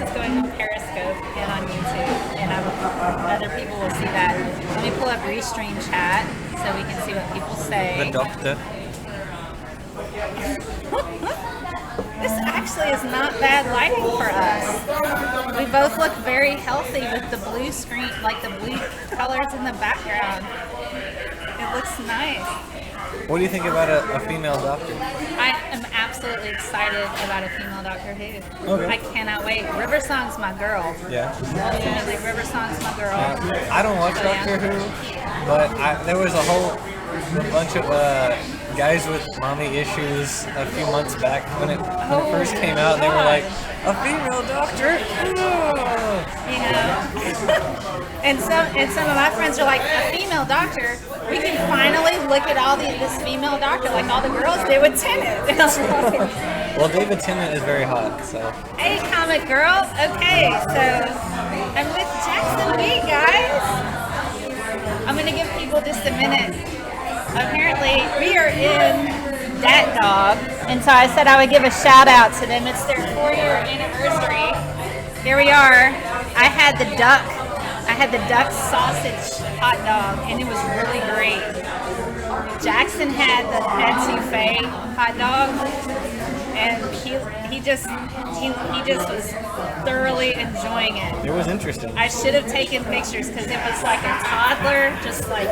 is going on Periscope and on YouTube, and other people will see that. Let me pull up Restream chat so we can see what people say. The doctor. This actually is not bad lighting for us. We both look very healthy with the blue screen, like the blue colors in the background. It looks nice. What do you think about a female doctor? I am absolutely excited about a female Doctor Who. Okay. I cannot wait. River Song's my girl. Yeah. Ultimately, River Song's my girl. I don't watch Doctor Who, but there was a bunch of guys with mommy issues a few months back when it first came out. They were like, a female doctor? You know? and some of my friends are like, a female doctor? We can finally look at all this female doctor like all the girls did with Tennant. Well, David Tennant is very hot, so. Hey, comic girl. Okay, so I'm with Jackson B, guys. I'm going to give people just a minute. Apparently, we are in Dat Dog, and so I said I would give a shout out to them. It's their 4-year anniversary. Here we are. I had the duck sausage hot dog, and it was really great. Jackson had the etouffee hot dog, and he just was thoroughly enjoying it. It was interesting. I should have taken pictures because it was like a toddler, just like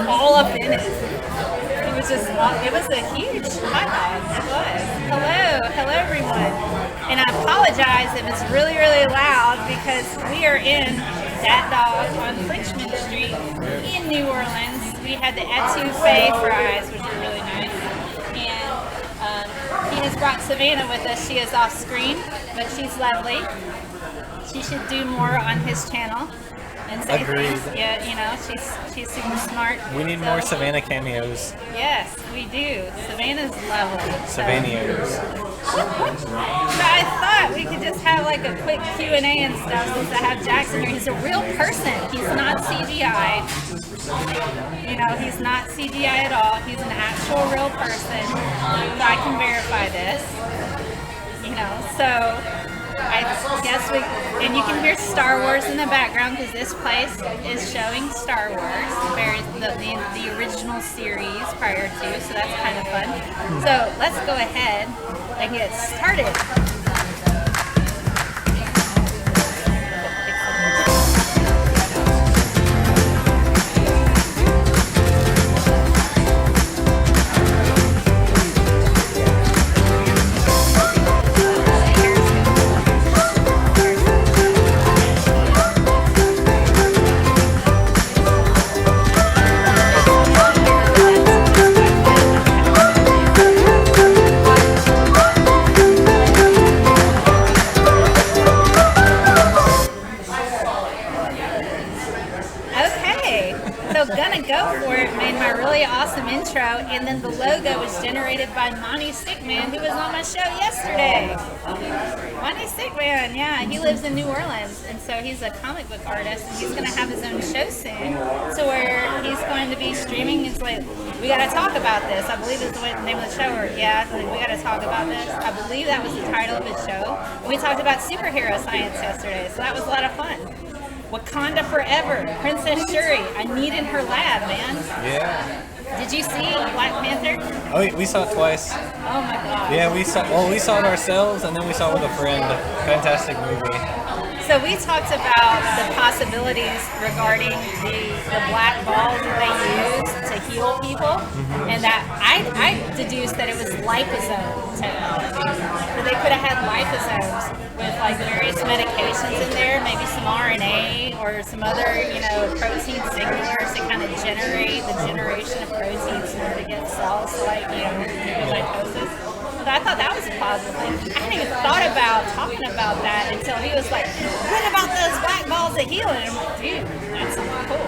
all up in it. It was a huge hot dog. It was. Hello everyone. And I apologize if it's really, really loud because we are in Dat Dog on Frenchman Street in New Orleans. We had the etouffee fries, which were really nice. And he has brought Savannah with us. She is off screen, but she's lovely. She should do more on his channel. And say Agreed. things. Yeah, you know, she's super smart. We need more Savannah cameos. Yes, we do. Savannah's lovely. Savannahs. But I thought we could just have like a quick Q&A and stuff since I have Jackson here. He's a real person. He's not CGI. You know, he's not CGI at all. He's an actual real person. So I can verify this. You know, so I guess and you can hear Star Wars in the background because this place is showing Star Wars, the original series prior to, so that's kind of fun. So let's go ahead and get started. And then the logo was generated by Monty Stickman, who was on my show yesterday. Monty Stickman, yeah, he lives in New Orleans, and so he's a comic book artist, and he's going to have his own show soon, so where he's going to be streaming. It's like, we got to talk about this. I believe is the name of the show, or yeah, like, we got to talk about this. I believe that was the title of his show. And we talked about superhero science yesterday, so that was a lot of fun. Wakanda Forever, Princess Shuri. I need in her lab, man. Yeah. Did you see Black Panther? Oh, we saw it twice. Oh my god. Yeah, we saw it ourselves, and then we saw it with a friend. Fantastic movie. So we talked about the possibilities regarding the black balls that they use to heal people, and that I deduced that it was liposome technology. That they could have had liposomes with like various medications in there, maybe some RNA or some other, protein signalers to kind of generate the generation of proteins in order to get cells to nucleocytosis. So I thought that was a positive thing. I hadn't even thought about talking about that until he was like, what about those black balls that heal? And I'm like, dude, that's cool.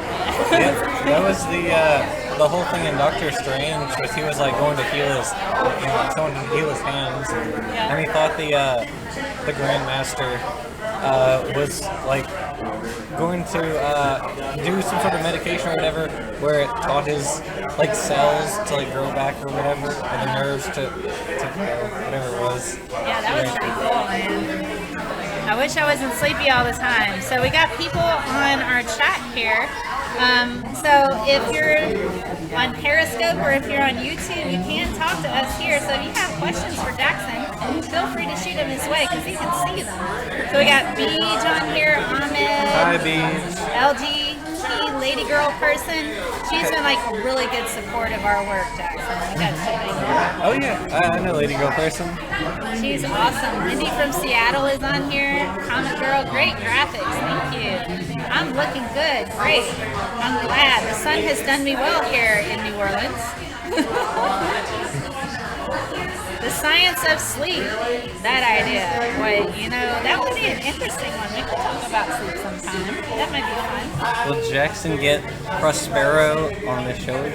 Yeah, that was the whole thing in Doctor Strange, was he was like going to heal someone to heal his hands, and he thought the Grandmaster was like going to do some sort of medication or whatever, where it taught his cells to grow back or whatever, or the nerves to grow, whatever it was. Yeah, that was pretty cool, man. I wish I wasn't sleepy all the time. So we got people on our chat here. So if you're on Periscope or if you're on YouTube, you can talk to us here. So if you have questions for Jackson, feel free to shoot them his way because he can see them. So we got Beej on here, Ahmed. Hi, Beej. LGBT lady girl person. She's been like a really good support of our work, Jackson. We got to Oh yeah, I know Lady Girl person. She's awesome. Lindy from Seattle is on here. Comic Girl, great graphics. Thank you. I'm looking good. Great. I'm glad. The sun has done me well here in New Orleans. The science of sleep. That idea. Boy, that would be an interesting one. We could talk about sleep sometime. That might be fun. Will Jackson get Prospero on the show again?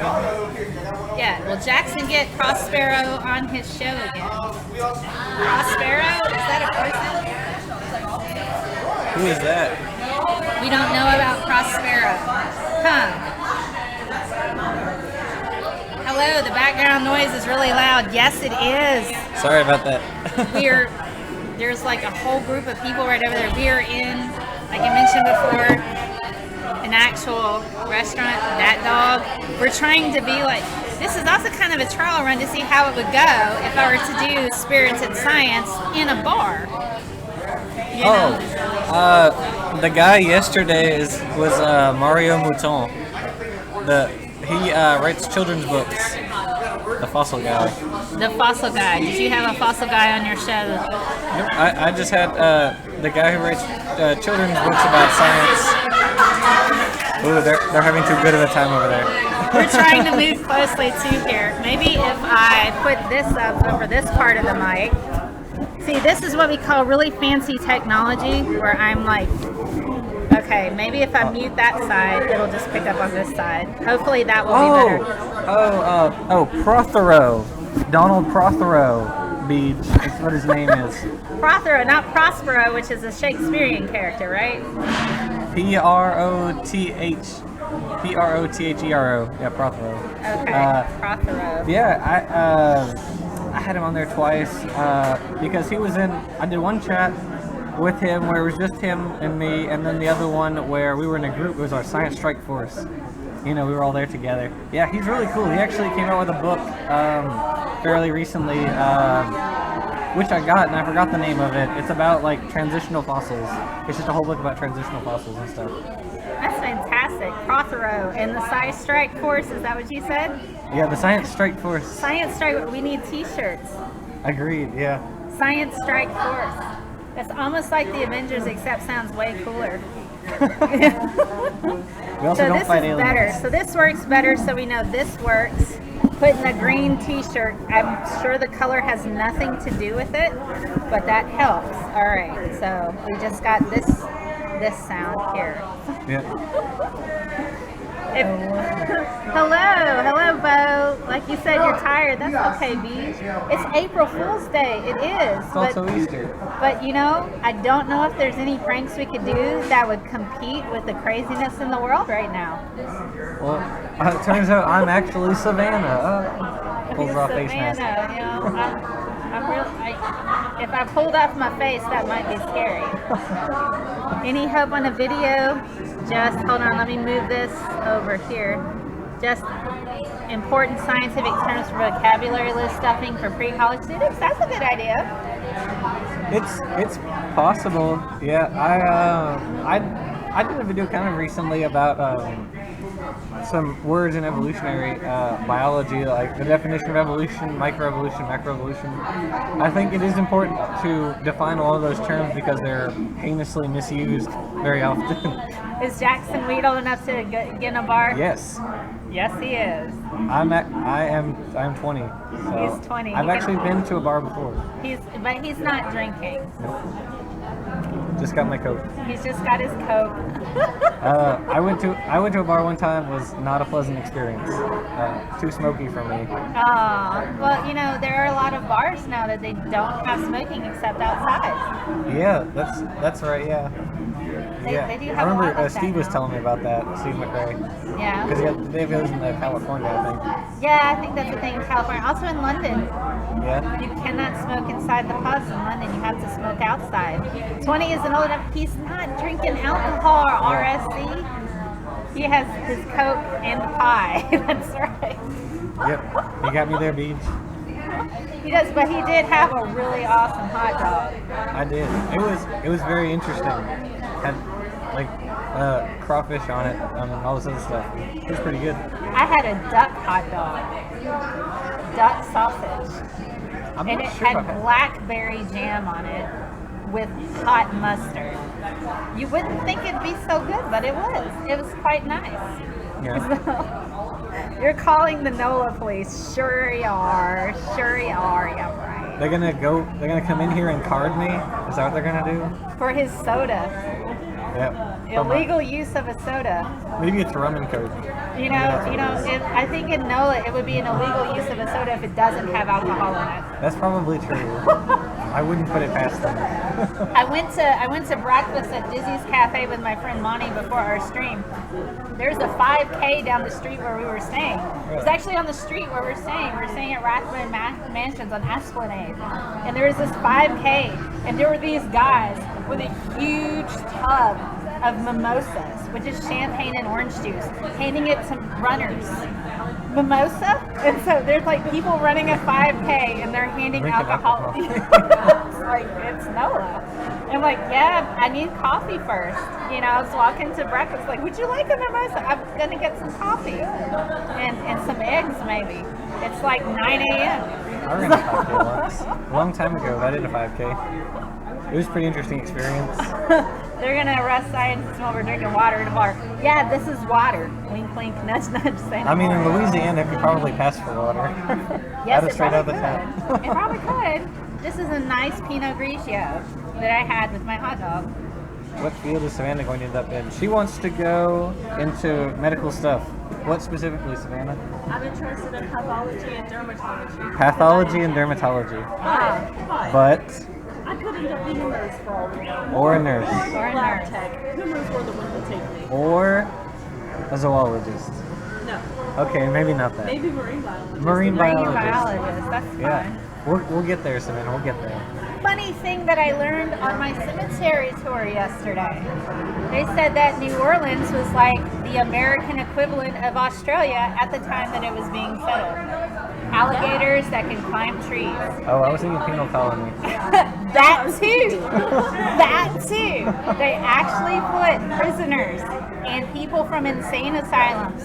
Yeah, will Jackson get Prospero on his show again? Prospero? Is that a person? Who is that? We don't know about Prospero. Huh. Hello, the background noise is really loud. Yes, it is. Sorry about that. There's like a whole group of people right over there. We are in, like I mentioned before, an actual restaurant, Dat Dog. We're trying to be like, this is also kind of a trial run to see how it would go if I were to do spirits and science in a bar. The guy yesterday was Mario Mouton. He writes children's books. The fossil guy. The fossil guy. Did you have a fossil guy on your show? Nope, I just had the guy who writes children's books about science. Ooh, they're having too good of a time over there. We're trying to move closely to here. Maybe if I put this up over this part of the mic. See, this is what we call really fancy technology, where I'm like, okay, maybe if I mute that side, it'll just pick up on this side. Hopefully that will be better. Prothero. Donald Prothero Beej. That's what his name is. Prothero, not Prospero, which is a Shakespearean character, right? Prothero. Yeah, Prothero. Okay, Prothero. Yeah, I had him on there twice because he was in. I did one chat with him where it was just him and me, and then the other one where we were in a group. It was our Science Strike Force. We were all there together. Yeah, he's really cool. He actually came out with a book fairly recently, which I got, and I forgot the name of it. It's about like transitional fossils. It's just a whole book about transitional fossils and stuff. That's fantastic. Prothero and the Science Strike Force, is that what you said? Yeah, the Science Strike Force. Science Strike, we need t-shirts. Agreed, yeah. Science Strike Force. That's almost like the Avengers, except sounds way cooler. We also don't fight aliens. Better. So this works better, so we know this works. Putting a green t-shirt, I'm sure the color has nothing to do with it, but that helps. All right, so we just got this sound here. Yeah. Hello, Bo. Like you said, you're tired. That's okay, Beej. It's April Fool's Day. It is. It's also Easter. But I don't know if there's any pranks we could do that would compete with the craziness in the world right now. Well, it turns out I'm actually Savannah. Pulls off face mask. If I pulled off my face, that might be scary. Any hope on a video? Just hold on, let me move this over here. Just important scientific terms for vocabulary list stuffing for pre-college students. That's a good idea. It's possible. Yeah, I did a video kind of recently about some words in evolutionary biology, like the definition of evolution, microevolution, macroevolution. I think it is important to define all of those terms because they're heinously misused very often. Is Jackson Weed old enough to get in a bar? Yes. Yes, he is. I am 20. So He's 20. I've actually been to a bar before. But he's not drinking. Nope. Just got my Coke. He's just got his Coke. I went to a bar one time. Was not a pleasant experience. Too smoky for me. Well, there are a lot of bars now that they don't have smoking except outside. Yeah, that's right. Yeah. They do have I remember a lot like Steve that was now. telling me about that. Steve McRae. Yeah. Because Dave lives in California, I think. Yeah, I think that's the thing in California. Also in London. Yeah. You cannot smoke inside the pubs in London. You have to smoke outside. 20 isn't old enough. He's not drinking alcohol or RSC. He has his Coke and the pie. That's right. Yep. You got me there, Beach. He does, but he did have a really awesome hot dog. I did. It was very interesting. Had like crawfish on it and all this other stuff. It was pretty good. I had a duck hot dog, duck sausage, I'm and not it sure had about that. blackberry jam on it with hot mustard. You wouldn't think it'd be so good, but it was. It was quite nice. Yeah. You're calling the NOLA police. Sure you are. Sure you are. Yeah, right. They're gonna come in here and card me? Is that what they're gonna do? For his soda. Yep. Illegal use of a soda. Maybe it's rum and coke. I think in NOLA it would be an illegal use of a soda if it doesn't have alcohol in it. That's probably true. I wouldn't put it past them. I went to breakfast at Dizzy's Cafe with my friend Monty before our stream. There's a 5K down the street where we were staying. It was actually on the street where we're staying. We're staying at Rathbone Mansions on Esplanade. And there was this 5K, and there were these guys with a huge tub of mimosas, which is champagne and orange juice, handing it to runners. Mimosa? And so there's like people running a 5K and they're handing Drinking alcohol. alcohol. It's like, it's NOLA. I'm like, yeah, I need coffee first. I was walking to breakfast like, would you like a mimosa? I'm gonna get some coffee and some eggs maybe. It's like 9 a.m. I ran a 5K once. A long time ago, I did a 5K. It was a pretty interesting experience. They're gonna arrest scientists while we're drinking water at a bar. Yeah, this is water. Wink, wink, nudge, nudge. Say no I mean, in more. Louisiana, it could probably pass for water. Yes, Out of it straight out probably the tap. could. It probably could. This is a nice Pinot Grigio that I had with my hot dog. What field is Savannah going to end up in? She wants to go into medical stuff. What specifically, Savannah? I'm interested in pathology and dermatology. Pathology and dermatology. But, I could end up being a nurse for all we know. or a nurse. Or a lab nurse. tech. Who knows where the wind will take me? Or a zoologist. No. Okay, maybe not that. Maybe marine biologist. Marine Marine biologist. biologist. That's fun. Yeah. We'll get there, Savannah. We'll get there. Funny thing that I learned on my cemetery tour yesterday. They said that New Orleans was like the American equivalent of Australia at the time that it was being settled. Alligators that can climb trees. Oh, I was thinking penal colony. That too. That too. They actually put prisoners and people from insane asylums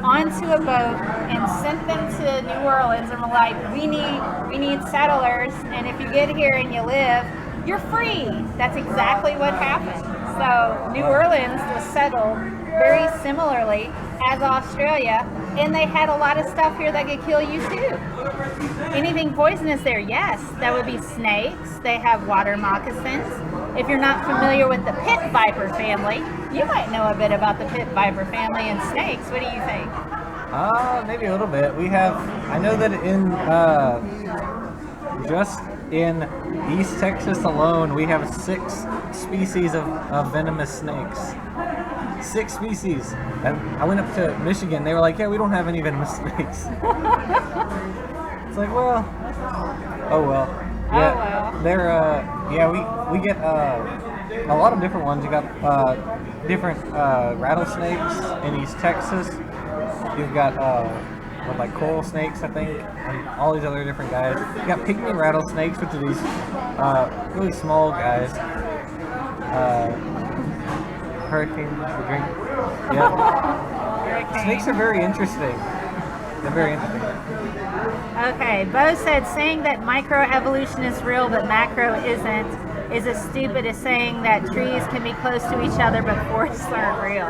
onto a boat and sent them to New Orleans and were like, we need settlers, and if you get here and you live, you're free. That's exactly what happened. So New Orleans was settled very similarly as Australia, and they had a lot of stuff here that could kill you too. Anything poisonous there? Yes, that would be snakes. They have water moccasins. If you're not familiar with the pit viper family, you might know a bit about the pit viper family and snakes. What do you think? Maybe a little bit. I know that just in East Texas alone, we have 6 species of venomous snakes. 6 species. And I went up to Michigan. They were like, yeah, we don't have any venomous snakes. It's like, well, oh well. Yeah, well. They're, we get a lot of different ones. You got different rattlesnakes in East Texas. You've got like coral snakes, I think, and all these other different guys. You got pygmy rattlesnakes, which are these really small guys. Hurricane, the drink. Yeah. Snakes are very interesting. They're very interesting. Okay, Bo said saying that microevolution is real but macro isn't is as stupid as saying that trees can be close to each other but forests aren't real.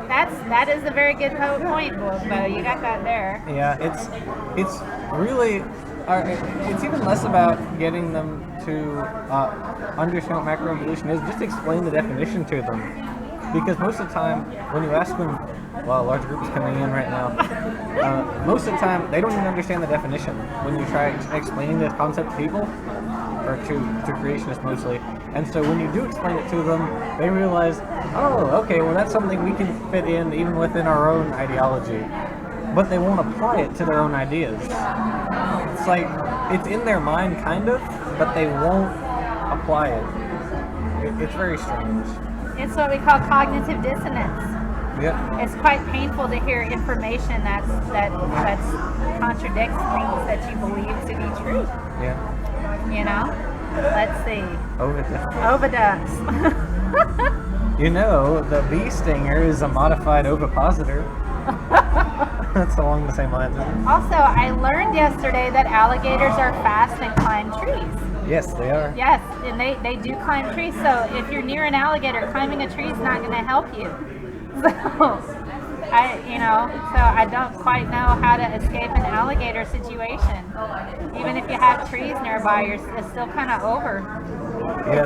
That is a very good point, Bo. You got that there. Yeah, it's really it's even less about getting them to understand what macroevolution is. Just explain the definition to them, because most of the time when you ask them, well, a large group is coming in right now. Most of the time they don't even understand the definition when you try explaining this concept to people, or to creationists mostly. And so when you do explain it to them, they realize, oh, okay, well that's something we can fit in even within our own ideology. but they won't apply it to their own ideas. It's like, it's in their mind, kind of, but they won't apply it. It's very strange. It's what we call cognitive dissonance. Yep. It's quite painful to hear information that contradicts things that you believe to be true. Yeah. You know? Let's see. Oviducts. Oviducts. You know, the bee stinger is a modified ovipositor. That's along the same lines. Also, I learned yesterday that alligators are fast and climb trees. Yes, they are. Yes, and they do climb trees. So if you're near an alligator, climbing a tree is not going to help you. So I don't quite know how to escape an alligator situation. Even if you have trees nearby, it's still kind of over. Yeah,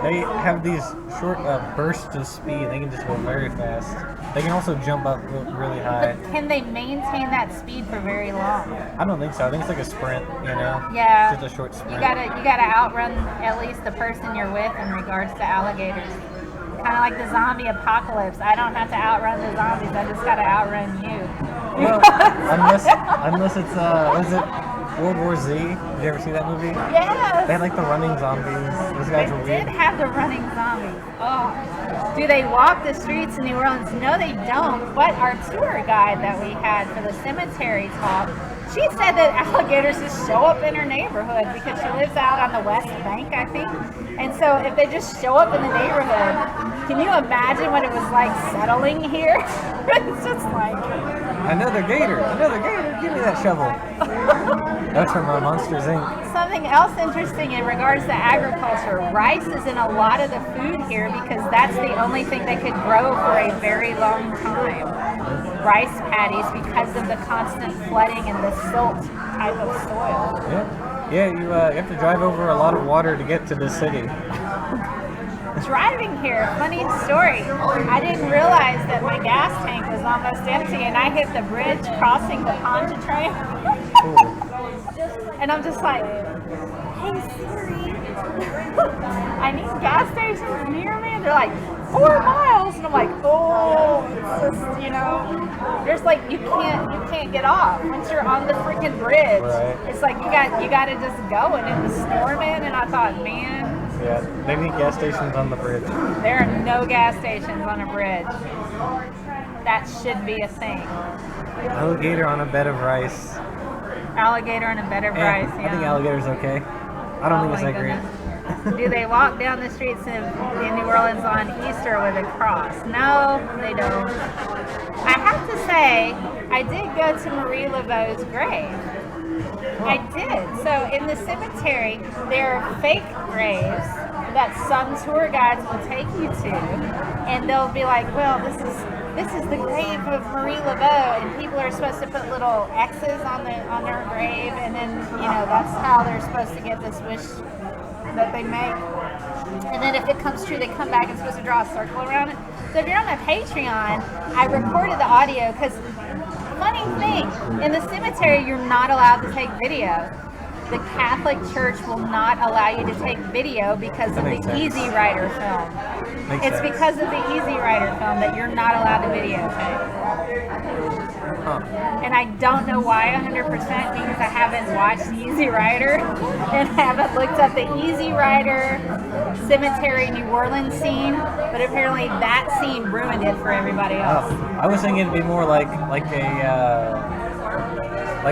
they have these short bursts of speed. They can just go very fast. They can also jump up really high. But can they maintain that speed for very long? I don't think so. I think it's like a sprint, you know? Yeah. Just a short sprint. You gotta outrun at least the person you're with in regards to alligators. Kind of like the zombie apocalypse. I don't have to outrun the zombies. I just gotta outrun you. Well, unless it's was it World War Z? Did you ever see that movie? Yes. They had like the running zombies. Those guys were They weird. did have the running zombies. Oh. Do they walk the streets in New Orleans? No, they don't. But our tour guide that we had for the cemetery talk, she said that alligators just show up in her neighborhood because she lives out on the West Bank, I think. And so if they just show up in the neighborhood, can you imagine what it was like settling here? It's just like... Another gator! Give me that shovel. That's from Monsters Inc. Something else interesting in regards to agriculture, rice is in a lot of the food here because that's the only thing they could grow for a very long time. Rice paddies because of the constant flooding and the silt type of soil. Yeah, you have to drive over a lot of water to get to the city. Driving here, funny story. I didn't realize that my gas tank was almost empty and I hit the bridge crossing the Pontchartrain. And I'm just like, hey Siri, I need gas stations near me. And they're like, 4 miles. And I'm like, oh, it's just, you know, there's like, you can't get off once you're on the freaking bridge. Right. It's like, you got to just go. And it was storming. And I thought, man, Yeah, they need gas stations on the bridge. there are no gas stations on a bridge. That should be a thing. Alligator on a bed of rice. Alligator on a bed of rice. I think alligator's okay. I don't think it's that great. Do they walk down the streets in New Orleans on Easter with a cross? No, they don't. I have to say, I did go to Marie Laveau's grave. I did. So in the cemetery, there are fake graves that some tour guides will take you to, and they'll be like, well, this is the grave of Marie Laveau, and people are supposed to put little X's on their grave, and then, you know, that's how they're supposed to get this wish that they make. And then if it comes true, they come back and supposed to draw a circle around it. So if you're on my Patreon, I recorded the audio because, funny thing, in the cemetery, you're not allowed to take video. The Catholic Church will not allow you to take video because of the Easy Rider film. It's because of the Easy Rider film that you're not allowed to videotape. And I don't know why 100% because I haven't watched the Easy Rider and haven't looked up the Easy Rider Cemetery New Orleans scene, but apparently that scene ruined it for everybody else. I was thinking it'd be more like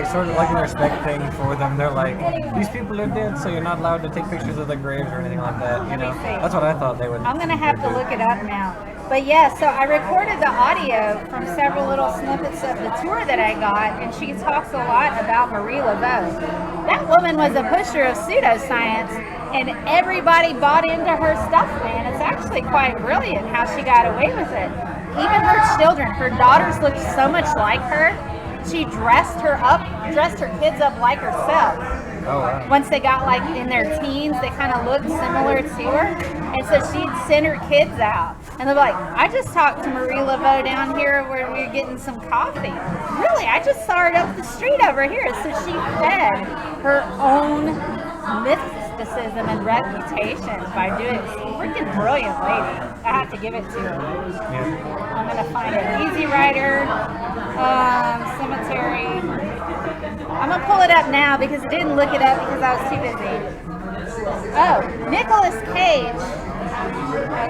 sort of like a respect thing for them. They're like, these people are dead, so you're not allowed to take pictures of their graves or anything like that. You know, that's what I thought they would. I'm gonna have to look it up now. But yeah, so I recorded the audio from several little snippets of the tour that I got, and she talks a lot about Marie Laveau. That woman was a pusher of pseudoscience, and everybody bought into her stuff, man. It's actually quite brilliant how she got away with it. Even her children, her daughters looked so much like her. She dressed her kids up like herself. Oh, wow. Once they got like in their teens, they kind of looked similar to her. And so she'd send her kids out. And they're like, I just talked to Marie Laveau down here where we were getting some coffee. Really, I just saw her up the street over here. So she fed her own mysticism and reputation by doing it. It's freaking brilliant lady. I have to give it to her. Yeah. I'm gonna find it. Easy Rider, cemetery. I'm gonna pull it up now because I didn't look it up because I was too busy. Oh, Nicolas Cage.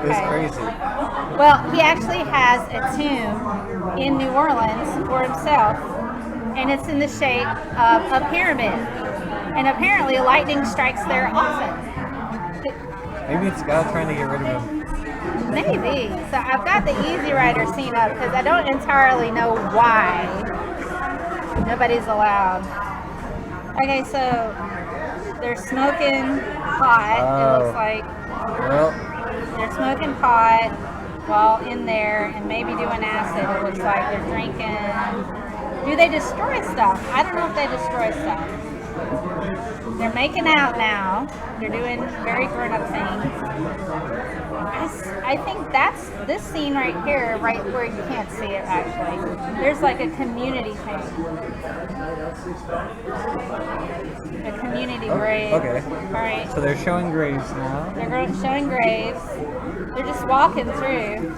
It's Okay. crazy. Well, he actually has a tomb in New Orleans for himself, and it's in the shape of a pyramid. And apparently, lightning strikes there often. Maybe it's God trying to get rid of him. Maybe. So I've got the Easy Rider scene up because I don't entirely know why nobody's allowed. Okay, so they're smoking pot. It looks like Well, they're smoking pot while in there and maybe doing acid. It looks like they're drinking. Do they destroy stuff? I don't know if they destroy stuff. They're making out now. They're doing very grown-up things. I think that's this scene right here, right where you can't see it actually. There's like a community thing. A community grave. okay. All right. So they're showing graves now. They're showing graves. They're just walking through.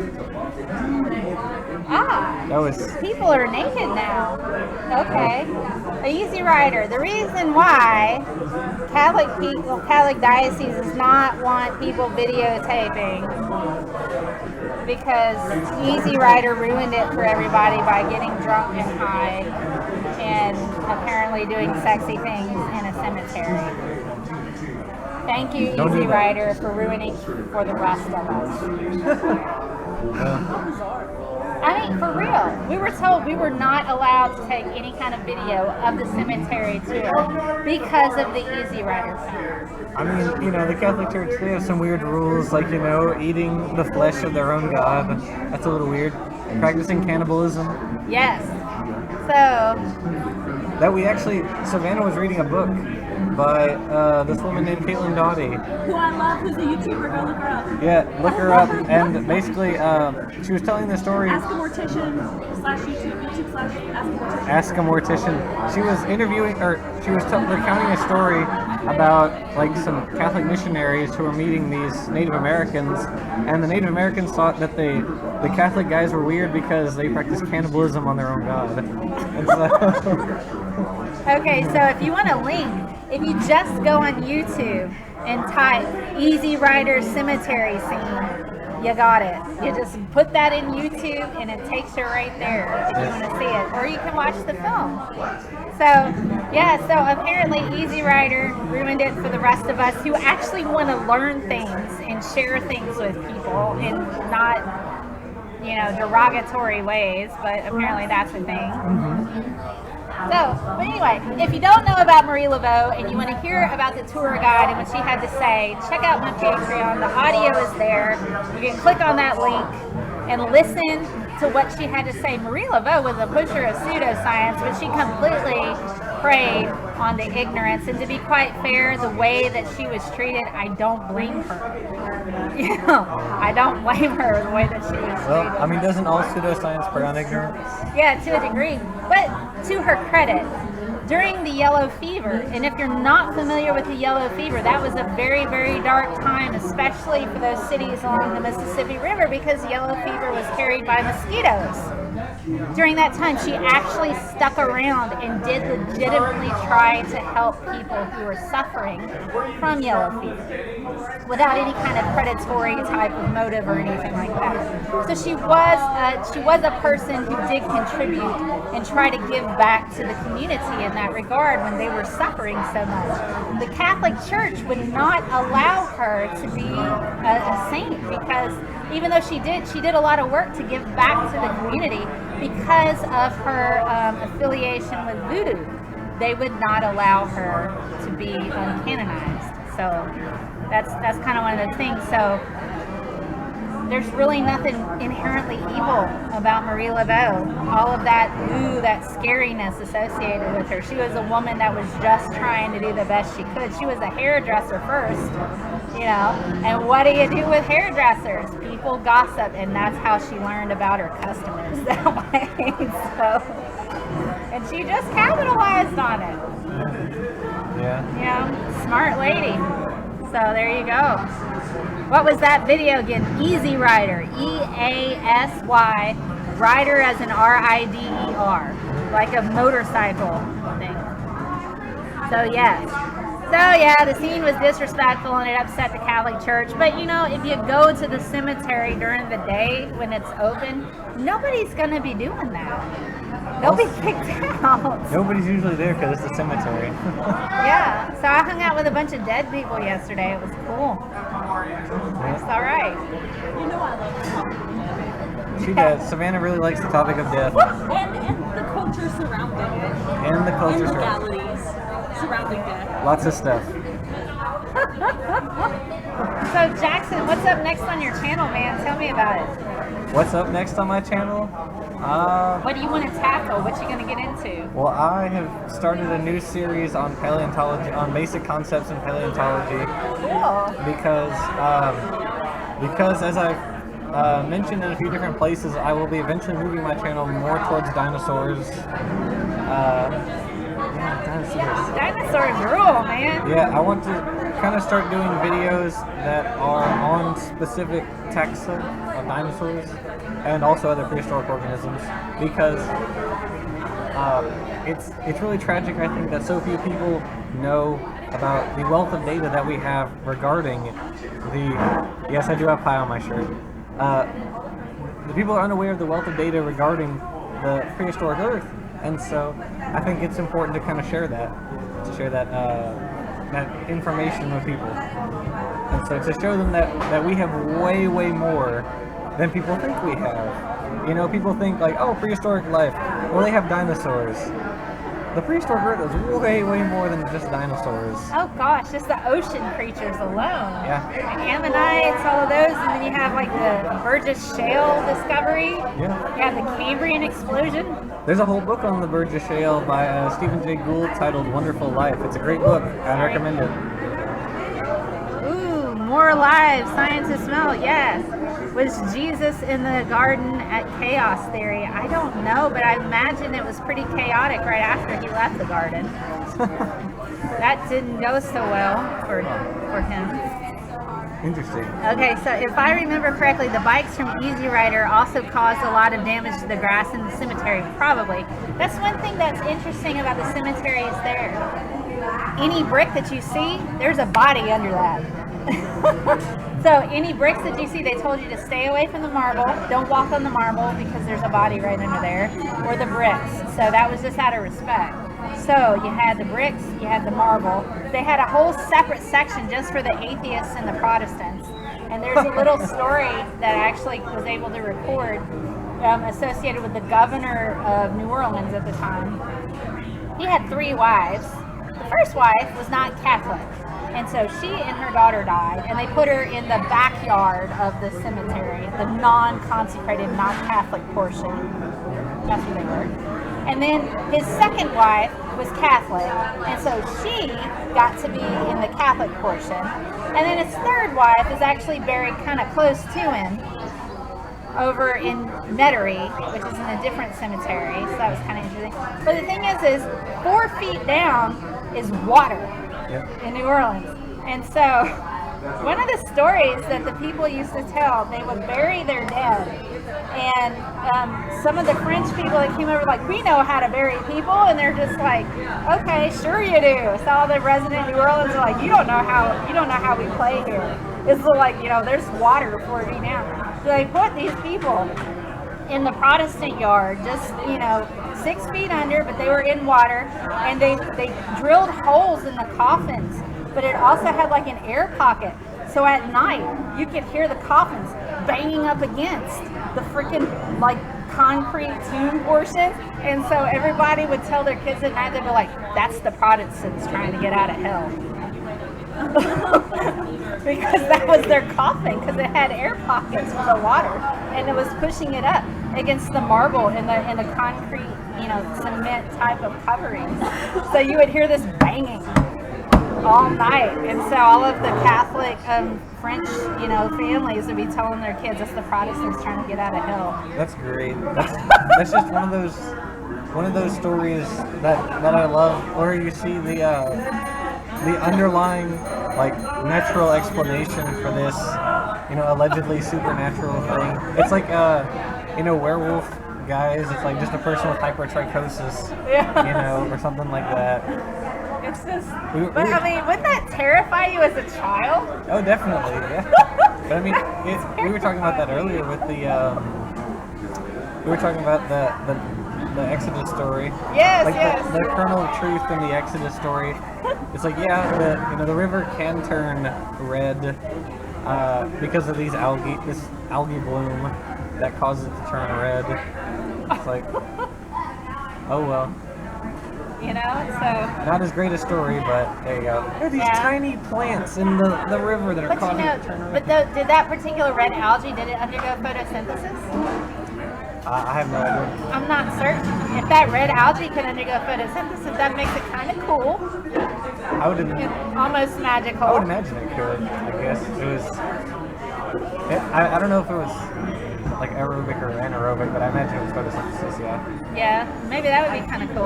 Ah, That was people are naked now. Okay. A Easy Rider. The reason why Catholic diocese does not want people videotaping because Easy Rider ruined it for everybody by getting drunk and high and apparently doing sexy things in a cemetery. Thank you, Don't do Easy that. Rider, for ruining for the rest of us. I mean, for real. We were told we were not allowed to take any kind of video of the cemetery tour because of the Easy Rider film. I mean, you know, the Catholic Church, they have some weird rules, like, you know, eating the flesh of their own God. That's a little weird. Practicing cannibalism. Yes. So, That we actually, Savannah was reading a book by this woman named Caitlin Doughty. Who I love, who's a YouTuber, go look her up. Yeah, look her up. And basically, she was telling the story. Ask a Mortician /YouTube / Ask a Mortician. She was interviewing, or she was recounting a story about like some Catholic missionaries who were meeting these Native Americans, and the Native Americans thought that the Catholic guys were weird because they practiced cannibalism on their own God. And so, okay, so if you want a link, if you just go on YouTube and type Easy Rider Cemetery Scene, you got it. You just put that in YouTube and it takes you right there if you want to see it. Or you can watch the film. So, yeah, so apparently Easy Rider ruined it for the rest of us who actually want to learn things and share things with people in not, you know, derogatory ways, but apparently that's a thing. So, but anyway, if you don't know about Marie Laveau and you want to hear about the tour guide and what she had to say, check out my Patreon. The audio is there. You can click on that link and listen to what she had to say. Marie Laveau was a pusher of pseudoscience, but she completely preyed on the ignorance. And to be quite fair, the way that she was treated, I don't blame her. You know, I don't blame her the way that she was treated. well, I mean, doesn't all pseudoscience prey on ignorance? Yeah, to a degree. But to her credit, during the yellow fever, and if you're not familiar with the yellow fever, that was a very, very dark time, especially for those cities along the Mississippi River, because yellow fever was carried by mosquitoes. During that time, she actually stuck around and did legitimately try to help people who were suffering from yellow fever without any kind of predatory type of motive or anything like that. So she was a person who did contribute and try to give back to the community in that regard when they were suffering so much. The Catholic Church would not allow her to be a saint because even though she did a lot of work to give back to the community because of her affiliation with voodoo. They would not allow her to be canonized. So that's kind of one of those things. So there's really nothing inherently evil about Marie Laveau. All of that scariness associated with her. She was a woman that was just trying to do the best she could. She was a hairdresser first, you know. And what do you do with hairdressers? People gossip, and that's how she learned about her customers that way. So, and she just capitalized on it. Yeah. You know, smart lady. So there you go. What was that video again? Easy Rider. EASY. Rider as in RIDER. Like a motorcycle thing. So, yes. So, yeah, the scene was disrespectful and it upset the Catholic Church. But, you know, if you go to the cemetery during the day when it's open, nobody's going to be doing that. They'll be kicked out. Nobody's usually there because it's a cemetery. Yeah, so I hung out with a bunch of dead people yesterday. It was cool. It's all right. You know I love the topic of death. She does. Savannah really likes the topic of death. And the culture surrounding it. And the culture And surrounding it. legalities surrounding death. Lots of stuff. So Jackson, what's up next on your channel, man? Tell me about it. What's up next on my channel? What do you want to tackle? What you going to get into? Well, I have started a new series on paleontology, on basic concepts in paleontology. Cool. Because as I've mentioned in a few different places, I will be eventually moving my channel more towards dinosaurs. Dinosaurs. Dinosaurs rule, man. Yeah, I want to kind of start doing videos that are on specific taxa of dinosaurs and also other prehistoric organisms, because it's really tragic, I think, that so few people know about the wealth of data that we have regarding yes, I do have pie on my shirt. The people are unaware of the wealth of data regarding the prehistoric Earth, and so I think it's important to kind of share that information with people, and so to show them that we have way more than people think we have. You know, people think like, oh, prehistoric life, well, they have dinosaurs. The prehistoric Earth is way more than just dinosaurs. Oh gosh, just the ocean creatures alone. Yeah. The ammonites, all of those, and then you have like the Burgess Shale discovery. Yeah. You have the Cambrian explosion. There's a whole book on the Burgess Shale by Stephen Jay Gould titled Wonderful Life. It's a great book. I recommend it. Ooh, more alive, scientists smell, yes. Was Jesus in the garden at chaos theory? I don't know, but I imagine it was pretty chaotic right after he left the garden. That didn't go so well for him. Interesting. Okay, so if I remember correctly, the bikes from Easy Rider also caused a lot of damage to the grass in the cemetery, probably. That's one thing that's interesting about the cemetery is there. Any brick that you see, there's a body under that. So any bricks that you see, they told you to stay away from the marble. Don't walk on the marble because there's a body right under there, or the bricks. So that was just out of respect. So you had the bricks, you had the marble. They had a whole separate section just for the atheists and the Protestants. And there's a little story that I actually was able to record associated with the governor of New Orleans at the time. He had 3 wives. The first wife was not Catholic. And so she and her daughter died, and they put her in the backyard of the cemetery, the non-consecrated, non-Catholic portion. That's where they were. And then his second wife was Catholic, and so she got to be in the Catholic portion. And then his third wife is actually buried kind of close to him over in Metairie, which is in a different cemetery, so that was kind of interesting. But the thing is 4 feet down is water. Yep. In New Orleans. And so one of the stories that the people used to tell, they would bury their dead, and some of the French people that came over like, we know how to bury people, and they're just like, okay, sure you do. So all the resident New Orleans are like, you don't know how we play here. It's like, you know, there's water 4 feet down. So they put these people in the Protestant yard, just, you know, 6 feet under, but they were in water, and they drilled holes in the coffins, but it also had like an air pocket, so at night you could hear the coffins banging up against the freaking like concrete tomb portion, and so everybody would tell their kids at night, they'd be like, that's the Protestants trying to get out of hell. Because that was their coffin, because it had air pockets for the water, and it was pushing it up against the marble and the concrete, you know, cement type of coverings. So you would hear this banging all night, and so all of the Catholic French, you know, families would be telling their kids it's the Protestants trying to get out of hell. That's great. That's just one of those stories that I love, where you see the underlying like natural explanation for this allegedly supernatural thing. It's like werewolf guys. It's like just a person with hypertrichosis, or something like that. It's just, wouldn't that terrify you as a child? Oh, definitely, yeah. But I mean, we were talking about that earlier with the, we were talking about the Exodus story. Yes, like yes. The kernel of truth in the Exodus story. It's like, the river can turn red because of this algae bloom that causes it to turn red. It's like, oh well. So not as great a story, but there you go. There are these tiny plants in the river that are causing it to turn red. But did that particular red algae, did it undergo photosynthesis? I have no idea. I'm not certain. If that red algae can undergo photosynthesis, that makes it kind of cool. Almost magical. I would imagine it could. I guess it was. I don't know if it was like aerobic or anaerobic, but I imagine it was photosynthesis. Yeah. Yeah, maybe that would be kind of cool.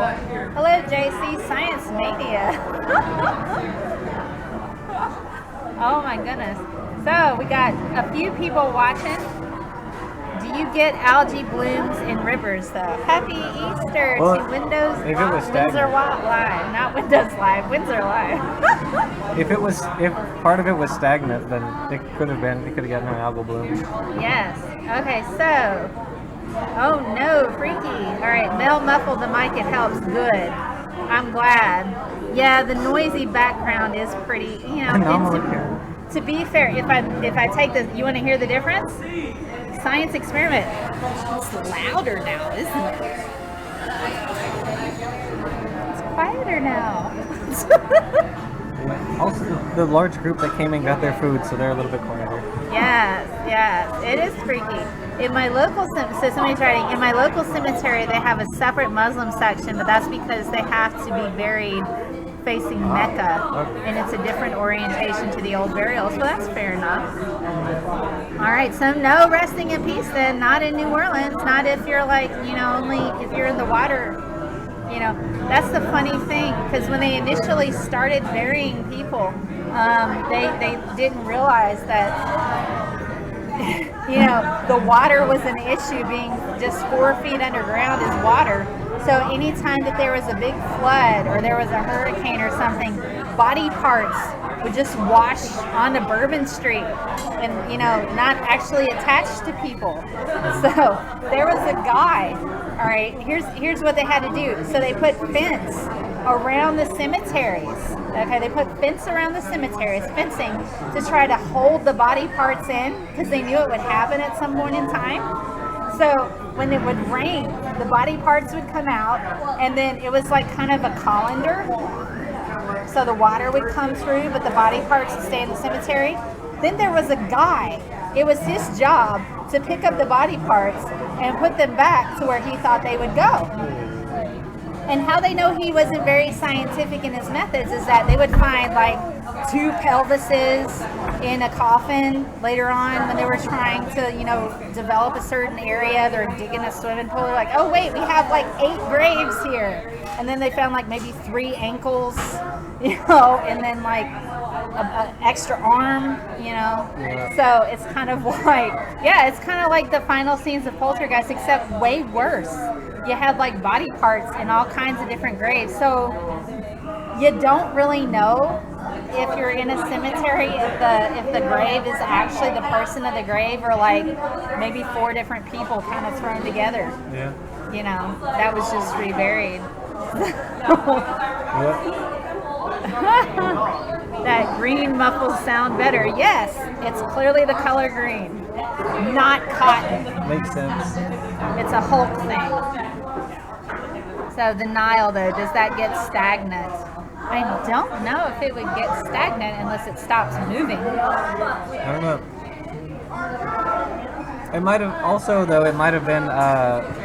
Hello, JC Science Mania. Oh my goodness. So we got a few people watching. Do you get algae blooms in rivers though? Happy Easter to Windows Windsor Live, not Windows Live, Windsor Live. If part of it was stagnant, then it could have gotten an algal bloom. Yes. Okay, so oh no, freaky. All right, Mel muffled the mic, it helps. Good. I'm glad. Yeah, the noisy background is pretty, to be fair, if I take this, you want to hear the difference? Science experiment. It's louder now, isn't it? It's quieter now. Also, the large group that came and got their food, so they're a little bit quieter. Yes, it is freaky. In my local cemetery, they have a separate Muslim section, but that's because they have to be buried facing Mecca, and it's a different orientation to the old burial, so that's fair enough. All right, so no resting in peace then, not in New Orleans, not if you're like, only if you're in the water. That's the funny thing, because when they initially started burying people, they didn't realize that the water was an issue. Being just 4 feet underground is water. So anytime that there was a big flood or there was a hurricane or something, body parts would just wash onto Bourbon Street and, not actually attached to people. So there was a guy, all right, here's what they had to do. So they put fence around the cemeteries. Okay, they put fence around the cemeteries, fencing to try to hold the body parts in because they knew it would happen at some point in time. So when it would rain, the body parts would come out, and then it was like kind of a colander. So the water would come through, but the body parts would stay in the cemetery. Then there was a guy. It was his job to pick up the body parts and put them back to where he thought they would go. And how they know he wasn't very scientific in his methods is that they would find like 2 pelvises in a coffin later on when they were trying to, develop a certain area. They're digging a swimming pool. They're like, oh wait, we have like 8 graves here. And then they found like maybe 3 ankles, and then like an extra arm, Yeah. So it's kind of like, it's kind of like the final scenes of Poltergeist, except way worse. You had like body parts in all kinds of different graves. So you don't really know if you're in a cemetery if the grave is actually the person of the grave or like maybe 4 different people kind of thrown together. Yeah. That was just reburied. That green muffles sound better. Yes, it's clearly the color green, not cotton. Makes sense. It's a Hulk thing. So the Nile, though, does that get stagnant? I don't know if it would get stagnant unless it stops moving. I don't know. It might have also, though, it might have been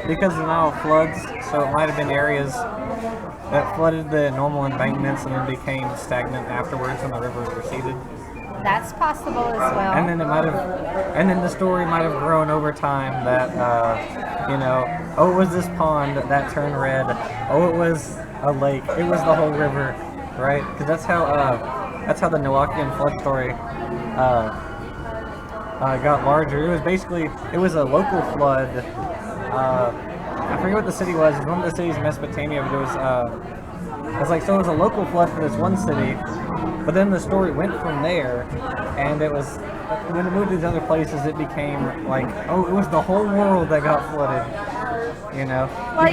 because the Nile floods, so it might have been areas that flooded the normal embankments and then became stagnant afterwards when the river receded. That's possible as well. And then the story might have grown over time that, it was this pond that turned red. Oh, it was a lake. It was the whole river, right? Because that's how the Noachian flood story got larger. It was a local flood. I forget what the city was. It was one of the cities in Mesopotamia, but it was a local flood for this one city. But then the story went from there, and when it moved to these other places, it became like, oh, it was the whole world that got flooded. You know. Well,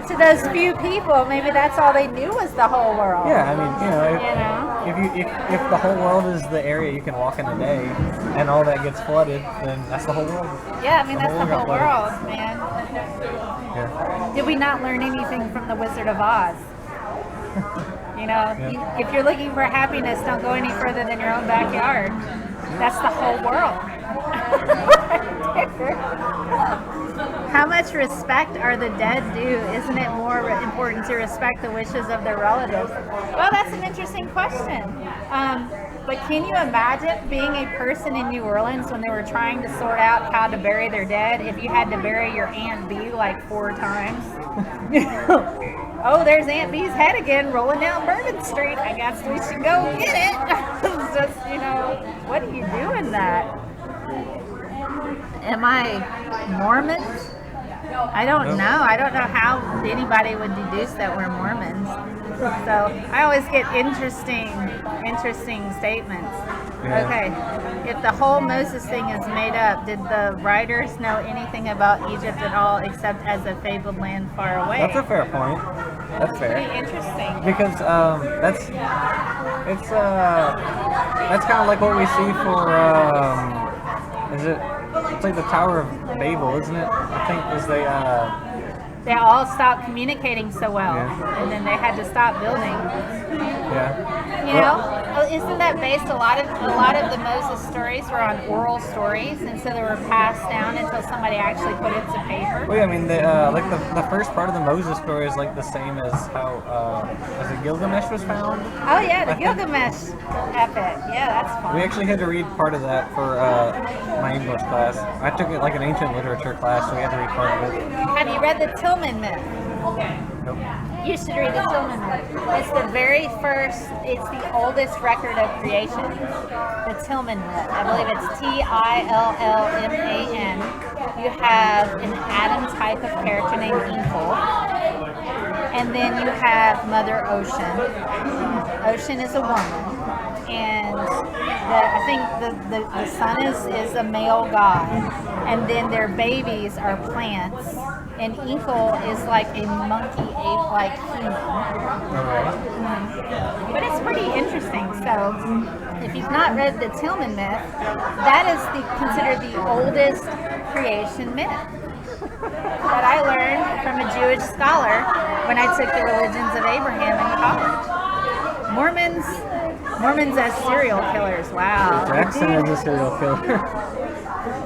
to those few people, maybe that's all they knew was the whole world. Yeah, I mean, if the whole world is the area you can walk in a day, and all that gets flooded, then that's the whole world. Yeah, I mean, that's the whole world, man. Yeah. Did we not learn anything from the Wizard of Oz? If you're looking for happiness, don't go any further than your own backyard. That's the whole world. How much respect are the dead due? Isn't it more important to respect the wishes of their relatives? Well, that's an interesting question. But can you imagine being a person in New Orleans when they were trying to sort out how to bury their dead if you had to bury your Aunt B like 4 times? Oh, there's Aunt B's head again rolling down Bourbon Street. I guess we should go get it. It's just, what do you do in that? Am I Mormon? I don't know. I don't know how anybody would deduce that we're Mormons. So I always get interesting statements. Yeah. Okay, if the whole Moses thing is made up, did the writers know anything about Egypt at all except as a fabled land far away? That's a fair point. That's fair. Pretty interesting. Because that's kind of like what we see for it's like the Tower of Babel, isn't it? I think they all stopped communicating so well, Yeah. and then they had to stop building. Yeah. Isn't that based a lot of the Moses stories were on oral stories, and so they were passed down until somebody actually put it to paper? Well, yeah, I mean, the first part of the Moses story is like the same as how Gilgamesh was found. Oh yeah, the Gilgamesh epic. Yeah, that's fun. We actually had to read part of that for my English class. I took it like an ancient literature class, so we had to read part of it. Have you read the Tillman myth? Nope. You should read the Tillman myth. It's the very first, it's the oldest record of creation. The Tillman myth. I believe it's Tillman. You have an Adam type of character named Inkle. And then you have Mother Ocean. Ocean is a woman. And I think the sun is a male god. And then their babies are plants. And Inkle is like a monkey ape-like human. But it's pretty interesting. So, if you've not read the Tillman myth, that is considered the oldest creation myth that I learned from a Jewish scholar when I took the religions of Abraham in college. Mormons as serial killers. Wow. Jackson is a serial killer.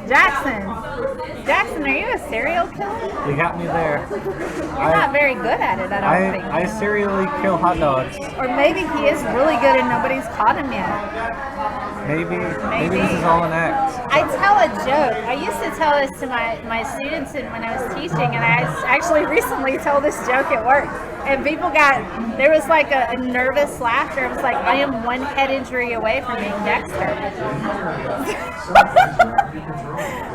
Jackson, are you a serial killer? You got me there. You're not very good at it, I don't think. I serially kill hot dogs. Or maybe he is really good and nobody's caught him yet. Maybe this is all an act. I tell a joke. I used to tell this to my students when I was teaching, and I actually recently told this joke at work. And people there was like a nervous laughter. It was like, I am one head injury away from being Dexter.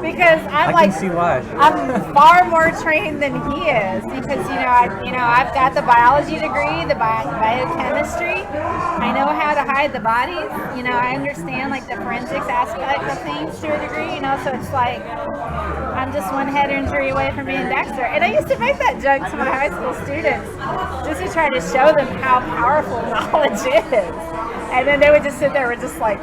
Because I can see why. I'm far more trained than he is. Because I've got the biology degree, the biochemistry. I know how to hide the bodies. I understand like the forensics aspect of things to a degree. So it's like I'm just one head injury away from being Dexter. And I used to make that joke to my high school students just to try to show them how powerful knowledge is. And then they would just sit there and just like.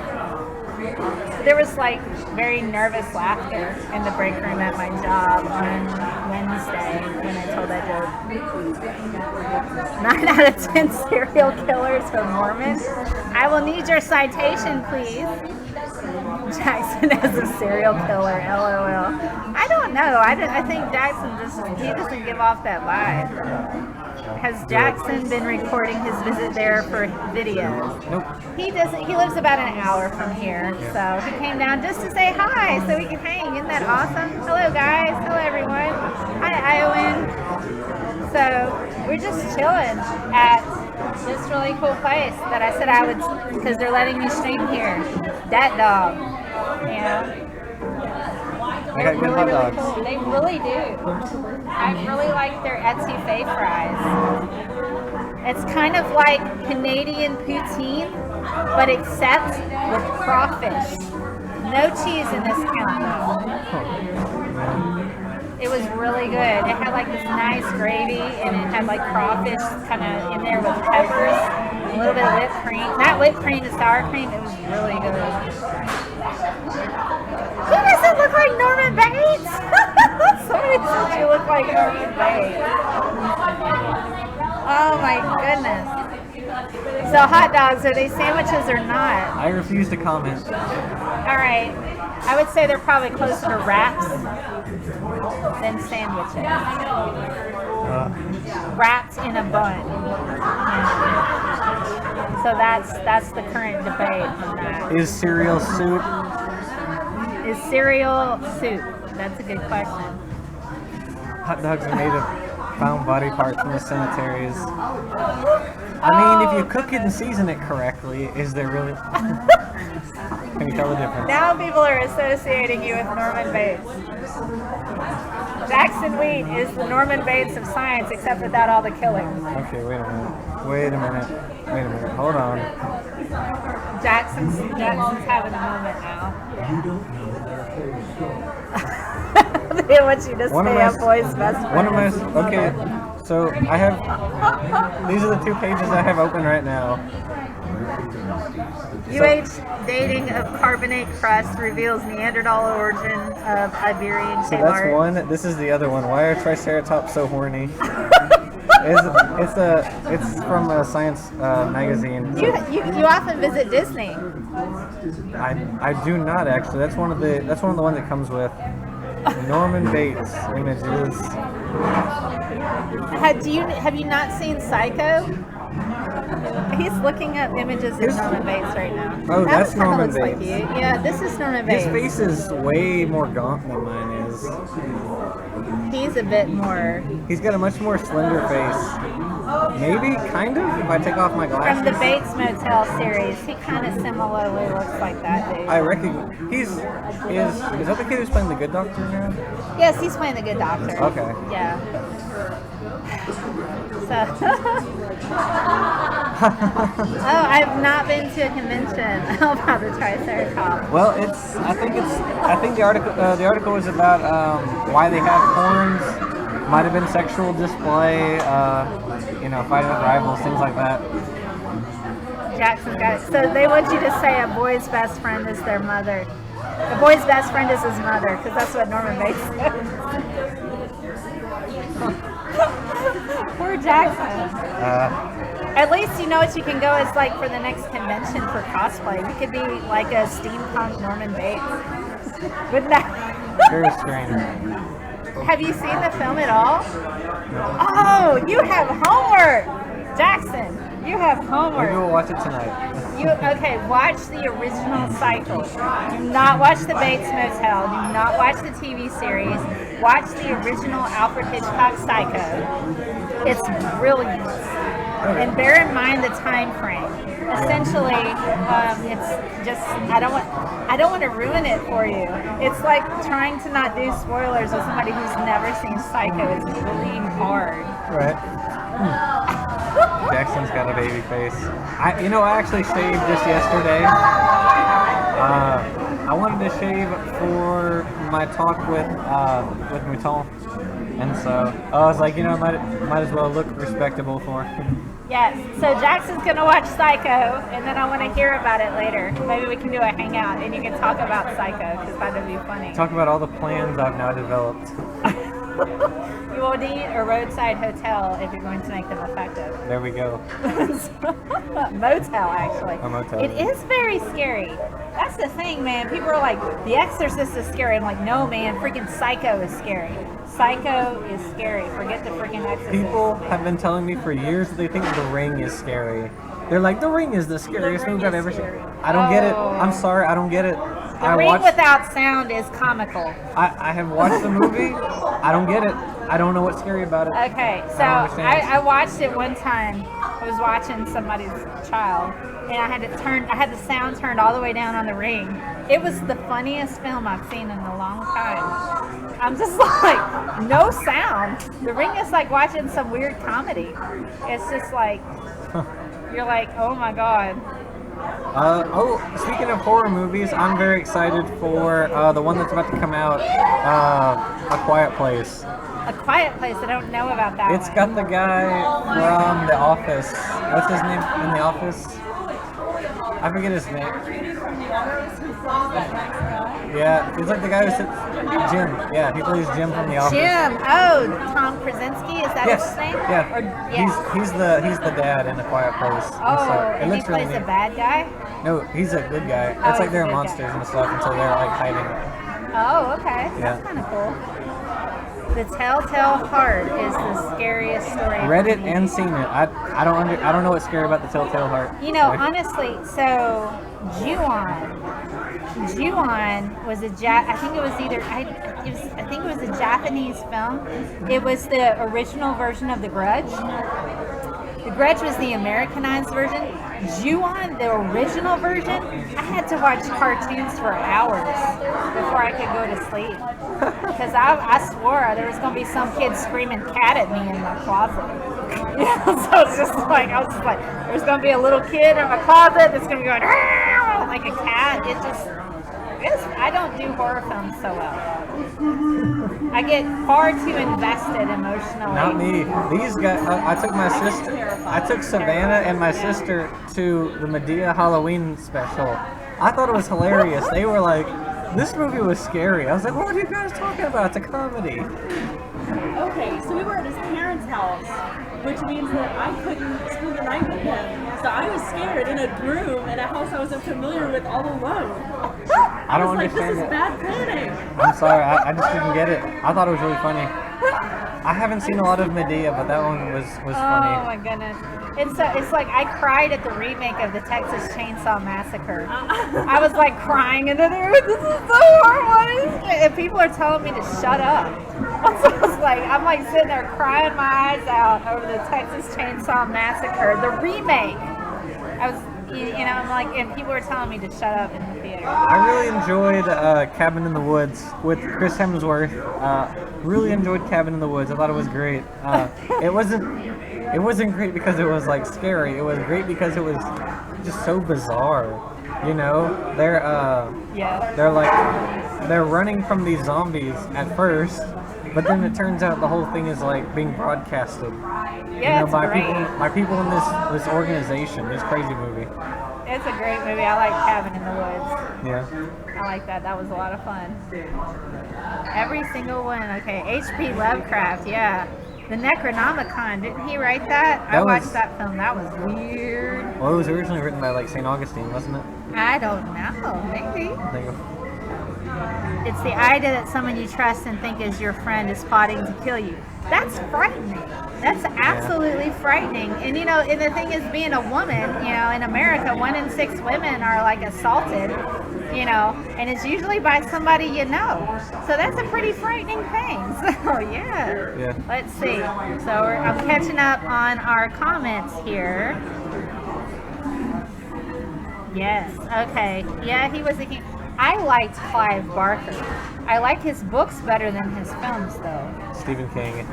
There was like very nervous laughter in the break room at my job on Wednesday when I told that joke. 9 out of 10 serial killers are Mormons. I will need your citation, please. Jackson as a serial killer, LOL. I don't know. I think Jackson doesn't give off that vibe. Has Jackson been recording his visit there for videos? Nope. He doesn't. He lives about an hour from here, so he came down just to say hi, so we can hang. Isn't that awesome? Hello, guys. Hello, everyone. Hi, Iowan. So we're just chilling at this really cool place that I said I would, because they're letting me stream here. Dat Dog. They got good hot dogs. Cool. They really do. I really like their etouffee fries. It's kind of like Canadian poutine, but except with crawfish. No cheese in this count. It was really good. It had like this nice gravy, and it had like crawfish kind of in there with peppers, a little bit of whipped cream. Not whipped cream, the sour cream. It was really good. Who doesn't look like Norman Bates? Somebody said you look like Norman Bates. Oh my goodness. So hot dogs, are they sandwiches or not? I refuse to comment. All right. I would say they're probably closer to wraps than sandwiches. Wrapped in a bun. So that's the current debate on that. Is cereal soup? Is cereal soup? That's a good question. Hot dogs are made of found body parts from the cemeteries. I mean, if you cook it and season it correctly, is there really... Can you tell the difference? Now people are associating you with Norman Bates. Jackson Wheat is the Norman Bates of science, except without all the killing. Okay, wait a minute. Hold on. Jackson's having a moment now. They want you to stay up, boys' best friend. Okay, so I have, these are the 2 pages I have open right now. UH dating of carbonate crust reveals Neanderthal origin of Iberian So tail that's art. one. This is the other one. Why are Triceratops so horny? It's from a science magazine. You often visit Disney. I do not actually. That's one of the ones that comes with Norman Bates images. Have you not seen Psycho? He's looking up images of Norman Bates right now. Oh, that's kinda Norman looks like Bates. you. Yeah, this is Norman Bates. His face is way more gaunt than mine is. He's a bit more. He's got a much more slender face. Maybe, kind of, if I take off my glasses. From the Bates Motel series, he kind of similarly looks like that dude. I reckon is that the kid who's playing the good doctor now? Yes, he's playing the good doctor. Okay. Yeah. So. Oh, I've not been to a convention about the Triceratops. Well, I think the article was about why they have horns. Might have been sexual display. Fighting with rivals, things like that. Jackson's got it. So they want you to say a boy's best friend is their mother. The boy's best friend is his mother, because that's what Norman Bates said. Poor Jackson. At least you know what you can go as like for the next convention for cosplay. You could be like a steampunk Norman Bates. Wouldn't that? Very strange. Have you seen the film at all? Oh, you have homework, Jackson. You have homework. Maybe we'll watch it tonight. Okay, watch the original Cycle. Do not watch the Bates Motel. Do not watch the TV series. Watch the original Alfred Hitchcock Psycho. It's brilliant. And bear in mind the time frame. Essentially, it's just I don't want to ruin it for you. It's like trying to not do spoilers with somebody who's never seen Psycho. It's really hard. Right. Jackson's got a baby face. I actually shaved just yesterday. I wanted to shave for my talk with Mouton, and so I was like, might as well look respectable for him. Yes. So Jackson's gonna watch Psycho, and then I want to hear about it later. Maybe we can do a hangout, and you can talk about Psycho, because that would be funny. Talk about all the plans I've now developed. You will need a roadside hotel if you're going to make them effective. There we go. Motel, actually. A motel. It is very scary. That's the thing, man. People are like, The Exorcist is scary. I'm like, no, man. Freaking Psycho is scary. Psycho is scary. Forget the freaking Exorcist. People have been telling me for years that they think The Ring is scary. They're like, The Ring is the scariest movie I've ever seen. I don't get it. I'm sorry, I don't get it. The Ring without sound is comical. I have watched the movie. I don't get it. I don't know what's scary about it. Okay, so I watched it one time. I was watching somebody's child, and I had the sound turned all the way down on The Ring. It was the funniest film I've seen in a long time. I'm just like, no sound. The Ring is like watching some weird comedy. It's just like, you're like, oh my god. Speaking of horror movies, I'm very excited for the one that's about to come out, A Quiet Place. A Quiet Place. I don't know about that It's one. got the guy from The Office. What's his name in The Office? I forget his name. Yeah, he's like the guy who sits. Jim. Yeah, he plays Jim from The Office. Jim. Oh, Tom Krasinski. Is that Yes. his name? Yeah. Or, yeah. He's the dad in A Quiet Place. Oh, it and he looks really plays a neat. bad guy? No, he's a good guy. Oh, It's like he's they're a good monsters guy. and stuff until they're like hiding. Oh, okay. Yeah. That's kind of cool. The Telltale Heart is the scariest story. Read for it me. and seen it. I don't know what's scary about the Telltale Heart. You know, Sorry. honestly, so Ju-on was a I think it was either I think it was a Japanese film. It was the original version of The Grudge. The Grudge was the Americanized version. Ju-on, the original version, I had to watch cartoons for hours before I could go to sleep. Because I swore there was going to be some kid screaming cat at me in my closet. You know, so it's just like, I was just like, there's going to be a little kid in my closet that's going to be going like a cat. I don't do horror films so well. I get far too invested emotionally. Not me. These guys. I took Savannah and my sister to the Medea Halloween special. I thought it was hilarious. They were like, "This movie was scary." I was like, "What are you guys talking about? It's a comedy." Okay, so we were at his parents' house, which means that I couldn't spend the night with him. So I was scared in a room in a house I wasn't familiar with all alone. I don't was like, understand this is it. bad planning. I'm sorry. I just didn't get it. I thought it was really funny. I haven't seen a lot of Medea, but that one was Oh funny. my goodness. It's like I cried at the remake of the Texas Chainsaw Massacre. I was like crying in the room. This is so horrible. And people are telling me to shut up. So I was like, I'm like sitting there crying my eyes out over the Texas Chainsaw Massacre, the remake. I was, I'm like, and people were telling me to shut up in the theater. I really enjoyed Cabin in the Woods with Chris Hemsworth. Really enjoyed Cabin in the Woods. I thought it was great. It wasn't great because it was like scary. It was great because it was just so bizarre. You know, they're running from these zombies at first, but then it turns out the whole thing is like being broadcasted. Yeah, it's by great. people in this organization. This crazy movie. It's a great movie. I like Cabin in the Woods. Yeah. I like that. That was a lot of fun. Every single one. Okay, H.P. Lovecraft. Yeah, the Necronomicon. Didn't he write that? I watched that film. That was weird. Well, it was originally written by like St. Augustine, wasn't it? I don't know. Maybe. There you go. It's the idea that someone you trust and think is your friend is plotting to kill you. That's frightening. That's absolutely frightening. And and the thing is, being a woman, in America, 1 in 6 women are like assaulted, and it's usually by somebody you know. So that's a pretty frightening thing. So yeah. Let's see. So I'm catching up on our comments here. Yes. Okay. Yeah, he was a king. I liked Clive Barker. I like his books better than his films, though. Stephen King.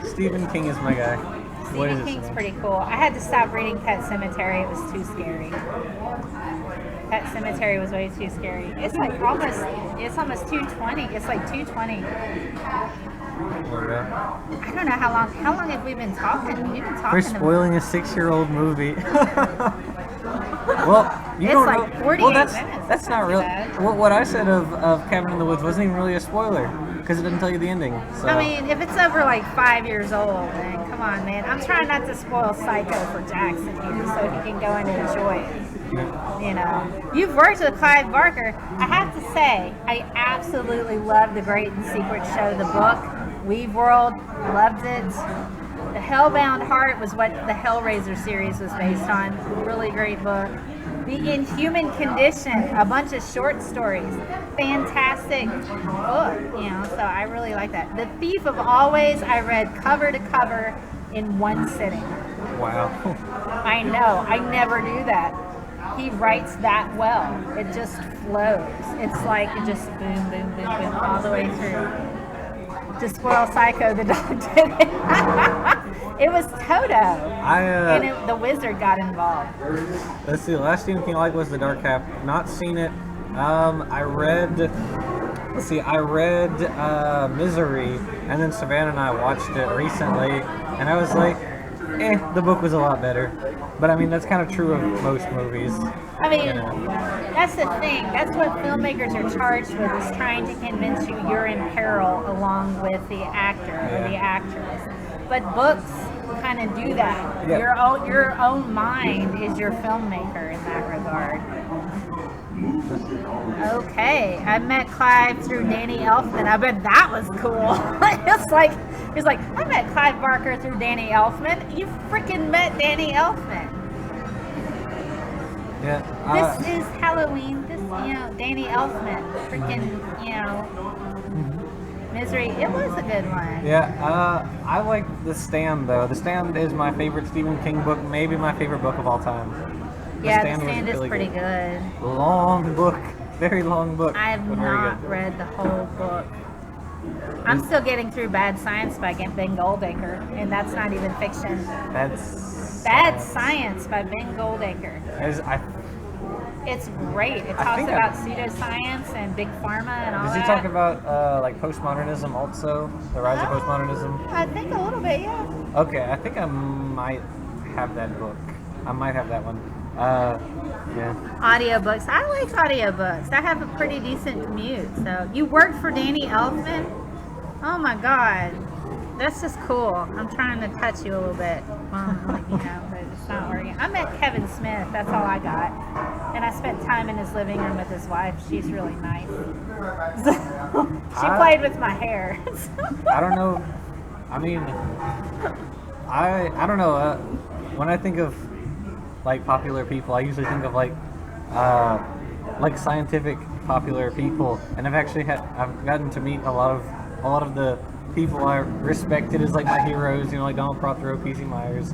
Stephen King is my guy. What is Stephen it, King's Savannah? pretty cool. I had to stop reading Pet Sematary. It was too scary. Pet Sematary was way too scary. It's almost 2:20. It's like 2:20. I don't know how long have we been talking? We've been talking We're spoiling a 6-year-old movie. Well, you It's don't like know. 48 Well, minutes. that's That's not not real. too bad. What I said of Cabin in the Woods wasn't even really a spoiler because it didn't tell you the ending. So. I mean, if it's over like 5 years old, then come on, man. I'm trying not to spoil Psycho for Jackson here so he can go and enjoy it. You've worked with Clive Barker. I have to say, I absolutely love The Great and Secret Show, the book. Weave World, loved it. The Hellbound Heart was what the Hellraiser series was based on. Really great book. The Inhuman Condition, a bunch of short stories. Fantastic book, so I really like that. The Thief of Always, I read cover to cover in one sitting. Wow. I know, I never do that. he writes that well. It just flows. It's like it just boom, boom, boom, boom all the way through. To spoil Psycho, the dog did it. It was Toto, and the wizard got involved. Let's see. The last Stephen King I liked was The Dark Half. Not seen it. I read. Let's see. I read Misery, and then Savannah and I watched it recently, and I was like, the book was a lot better. But I mean, that's kind of true of most movies. I mean, that's the thing. That's what filmmakers are charged with, is trying to convince you you're in peril along with the actor or the actress. But books kind of do that. Yeah. Your own mind is your filmmaker in that regard. Okay, I met Clive through Danny Elfman. I bet that was cool. It's like I met Clive Barker through Danny Elfman. You freaking met Danny Elfman. Yeah. This is Halloween. This, Danny Elfman. Freaking, Misery. It was a good one. Yeah. I like The Stand though. The Stand is my favorite Stephen King book. Maybe my favorite book of all time. The Stand is really pretty good. Long book. Very long book. I have not read the whole book. I'm still getting through Bad Science by Ben Goldacre, and that's not even fiction. That's Bad Science by Ben Goldacre. It's great. It talks about pseudoscience and big pharma and all that. Does he talk about like postmodernism also? The rise of postmodernism? I think a little bit, yeah. Okay, I think I might have that book. I might have that one. Yeah. Audiobooks. I like audiobooks. I have a pretty decent commute. So you work for Danny Elfman? Oh my God. That's just cool. I'm trying to touch you a little bit. But it's not working. I met Kevin Smith. That's all I got. And I spent time in his living room with his wife. She's really nice. She played with my hair. I don't know. I mean, I don't know. When I think of like popular people, I usually think of like scientific popular people, and I've gotten to meet a lot of the people I respected as like my heroes, like Donald Prothero, P.C. Myers,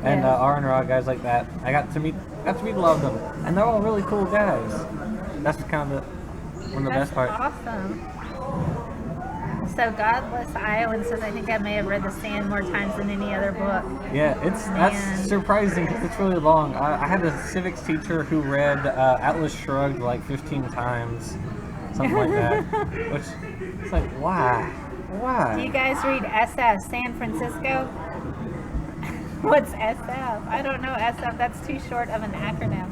and R.N. Rod, guys like that. I got to meet a lot of them, and they're all really cool guys. That's kind of one of the best parts. Awesome. So Godless Iowans says, I think I may have read The Stand more times than any other book. Yeah, that's surprising because it's really long. I had a civics teacher who read Atlas Shrugged like 15 times, something like that. Which, it's like, why? Why? Do you guys read SF, San Francisco? What's SF? I don't know SF. That's too short of an acronym.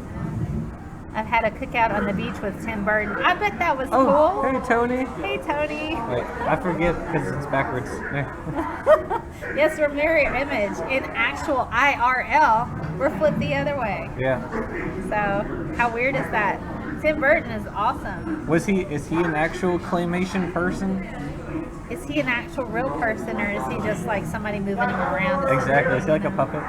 I've had a cookout on the beach with Tim Burton. I bet that was cool. Hey, Tony. Hey, Tony. Wait, I forget because it's backwards. Yes, we're mirror image. In actual IRL, we're flipped the other way. Yeah. So, how weird is that? Tim Burton is awesome. Is he an actual claymation person? Is he an actual real person, or is he just like somebody moving him around? Exactly. Is he like a puppet?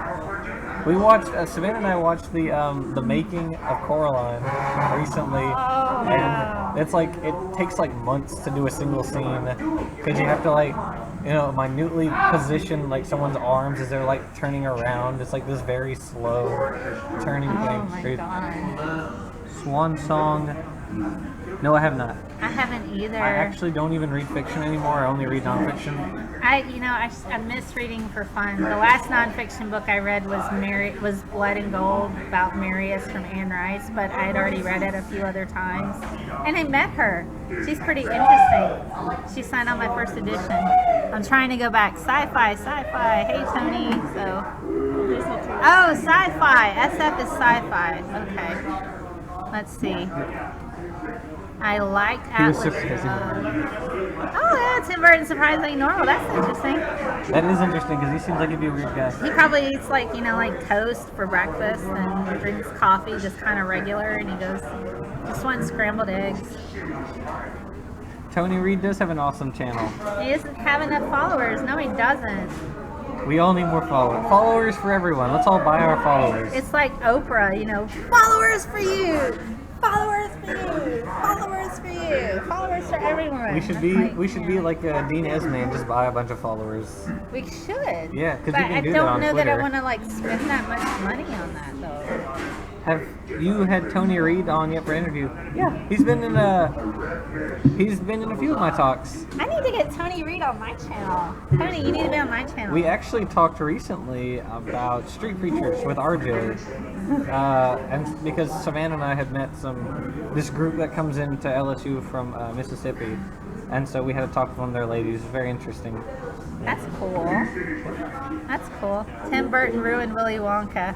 We watched Savannah and I watched the making of Coraline recently, and it's like it takes like months to do a single scene because you have to like minutely position like someone's arms as they're like turning around. It's like this very slow turning thing. Oh my God. Swan Song. No, I have not. I haven't either. I actually don't even read fiction anymore. I only read nonfiction. I miss reading for fun. The last nonfiction book I read was Blood and Gold about Marius from Anne Rice, but I had already read it a few other times. And I met her. She's pretty interesting. She signed on my first edition. I'm trying to go back. Sci-fi. Hey, Tony. Sci-fi. SF is sci-fi. Okay. Let's see. I liked Atlas. Tim Burton surprisingly normal. That's interesting. That is interesting because he seems like he'd be a weird guy. He probably eats like toast for breakfast and drinks coffee just kind of regular, and he goes, just want scrambled eggs. Tony Reed does have an awesome channel. He doesn't have enough followers. No, he doesn't. We all need more followers. Followers for everyone. Let's all buy our followers. It's like Oprah, followers for you. Followers for you. Followers for you. Followers for everyone. We should be like Dean Esme and just buy a bunch of followers. We should. Yeah, because you can do that on Twitter. I don't know that I want to spend that much money on that though. Have you had Tony Reed on yet for an interview? Yeah. He's been in a few of my talks. I need to get Tony Reed on my channel. Tony, you need to be on my channel. We actually talked recently about street preachers with RJ, and because Savannah and I had met this group that comes into LSU from Mississippi, and so we had to talk with one of their ladies. Very interesting. That's cool. That's cool. Tim Burton ruined Willy Wonka.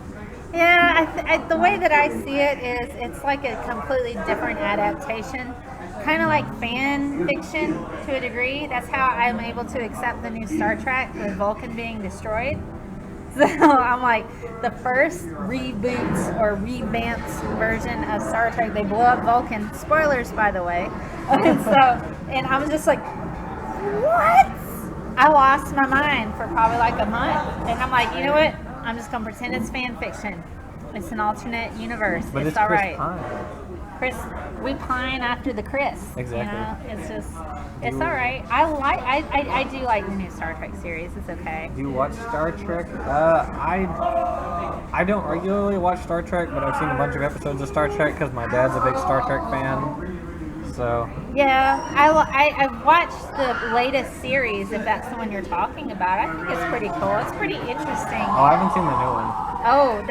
Yeah, the way that I see it is it's like a completely different adaptation. Kind of like fan fiction to a degree. That's how I'm able to accept the new Star Trek with Vulcan being destroyed. So I'm like, the first reboots or revamped version of Star Trek, they blow up Vulcan. Spoilers, by the way. And I was just like, what? I lost my mind for probably like a month. And I'm like, you know what? I'm just going to pretend it's fan fiction. It's an alternate universe. But it's Chris all right. Pine. Chris, we pine after the Chris. Exactly. You know? It's just, it's all right. I do like the new Star Trek series. It's okay. Do you watch Star Trek? I don't regularly watch Star Trek, but I've seen a bunch of episodes of Star Trek because my dad's a big Star Trek fan. So. Yeah, I've watched the latest series, if that's the one you're talking about. I think it's pretty cool. It's pretty interesting. Oh, I haven't seen the new one. Oh,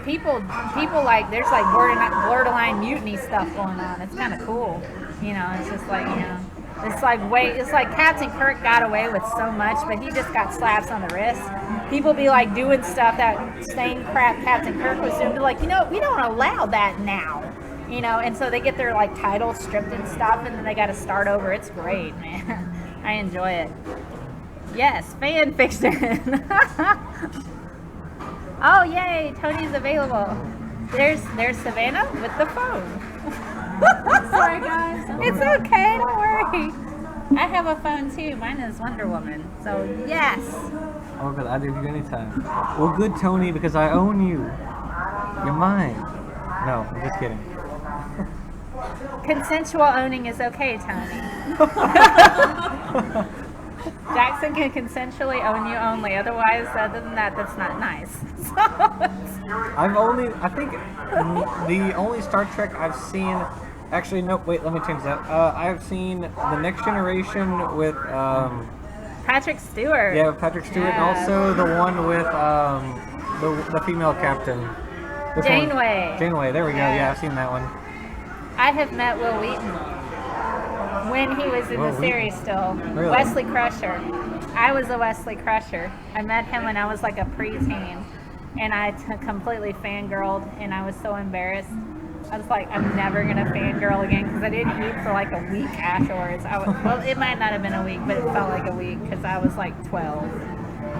people like, there's like borderline mutiny stuff going on. It's kind of cool. You know, it's just like, you know, it's like Captain Kirk got away with so much, but he just got slaps on the wrist. People be like doing stuff that same crap Captain Kirk was doing. Be like, you know, we don't allow that now. You know, and so they get their like titles stripped and stuff, and then they got to start over. It's great, man. I enjoy it. Yes, fan fiction. Oh, yay! Tony's available. There's Savannah with the phone. Sorry, guys. It's okay. Don't worry. I have a phone too. Mine is Wonder Woman. So yes. Oh, good. I'll give you anytime. Well, good, Tony, because I own you. You're mine. No, I'm just kidding. Consensual owning is okay, Tony. Jackson can consensually own you only. Otherwise, other than that, that's not nice. I think the only Star Trek I've seen, actually, no, wait, let me change that. I've seen The Next Generation with, Patrick Stewart. Yeah, Patrick Stewart, Yes. and also the one with, the female captain. Janeway. Janeway, there we go, yeah, I've seen that one. I have met Will Wheaton when he was in Will the series still. Really? Wesley Crusher. I was a Wesley Crusher. I met him when I was like a preteen, and I completely fangirled, and I was so embarrassed. I was like, I'm never gonna fangirl again because I didn't eat for like a week afterwards. Well, it might not have been a week, but it felt like a week because I was like 12.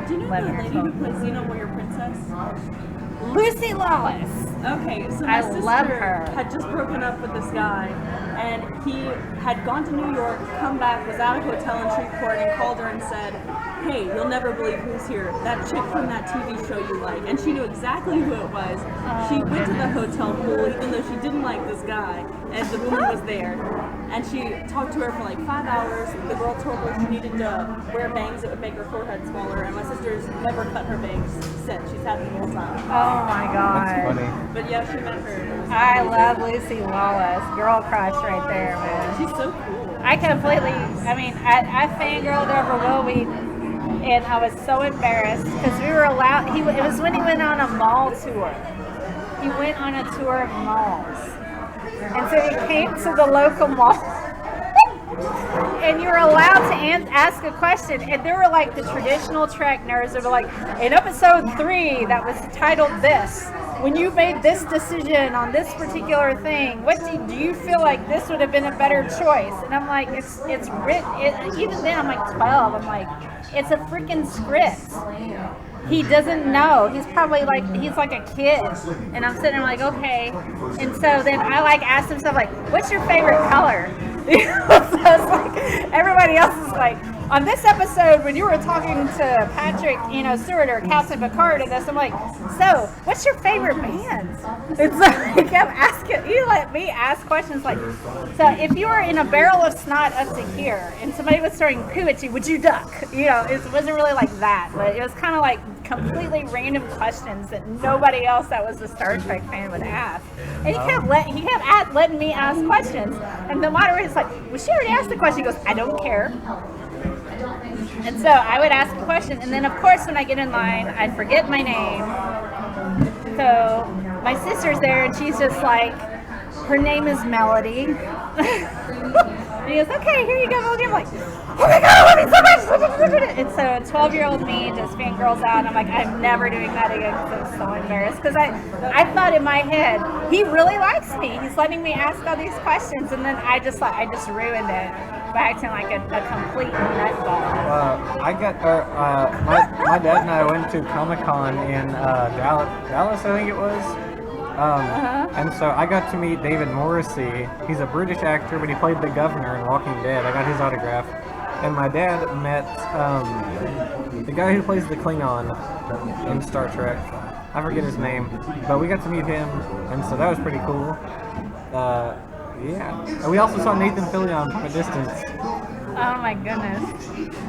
Do you know 11 the or lady 12. who plays Xena Warrior Princess? Lucy Lawless. Okay, so I my sister love her. had just broken up with this guy, and he had gone to New York, come back, was at a hotel in Shreveport, and called her and said, hey, you'll never believe who's here. That chick from that TV show you like. And she knew exactly who it was. She went to the hotel pool, even though she didn't like this guy, and the woman was there. And she talked to her for like 5 hours. The girl told her she needed to wear bangs that would make her forehead smaller, and my sister's never cut her bangs since. She's had them the whole time. Oh my God. That's funny. But yeah, she met her. I love Lucy Lawless. Girl crush right there, man. She's so cool. I fangirled over Will Wheaton, and I was so embarrassed because we were allowed, it was when he went on a mall tour. He went on a tour of malls. And so he came to the local mall. And you were allowed to ask a question, and there were like the traditional Trek nerds that were like, in episode 3 that was titled this, when you made this decision on this particular thing, what do you feel like this would have been a better choice? And I'm like, it's written, even then I'm like 12, I'm like, it's a freaking script. He doesn't know. He's probably like, he's like a kid. And I'm sitting there like, okay. And so then I like asked him stuff like, what's your favorite color? So it's like, everybody else is like, on this episode, when you were talking to Patrick, Stewart or Captain Picard and this, I'm like, so, what's your favorite band? It's like, I kept asking, you let me ask questions like, so if you were in a barrel of snot up to here and somebody was throwing poo at you, would you duck? It wasn't really like that, but it was kind of like completely random questions that nobody else that was a Star Trek fan would ask. And he kept letting me ask questions. And the moderator's like, well, she already asked the question. He goes, I don't care. And so I would ask a question. And then, of course, when I get in line, I'd forget my name. So my sister's there, and she's just like, her name is Melody. And he goes, okay, here you go, Melody. I'm like, oh my God, I love you so much. And so 12-year-old me just fangirls out, and I'm like, I'm never doing that again because I'm so embarrassed. Because I thought in my head, he really likes me. He's letting me ask all these questions, and then I just ruined it by acting like a complete nutball. My dad and I went to Comic-Con in Dallas, I think it was. And so I got to meet David Morrissey. He's a British actor, but he played the governor in Walking Dead. I got his autograph. And my dad met the guy who plays the Klingon in Star Trek. I forget his name, but we got to meet him, and so that was pretty cool. Yeah. And we also saw Nathan Fillion from a distance. Oh my goodness.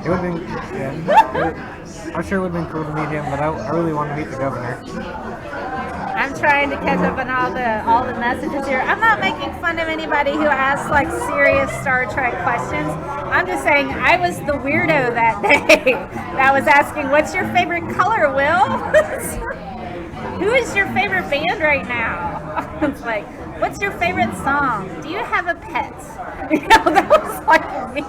It would have been, yeah. I'm sure it would have been cool to meet him, but I really want to meet the governor. I'm trying to catch up on all the messages here. I'm not making fun of anybody who asks like serious Star Trek questions. I'm just saying I was the weirdo that day that was asking, what's your favorite color, Will? Who is your favorite band right now? It's like, what's your favorite song? Do you have a pet? You know, that was like me.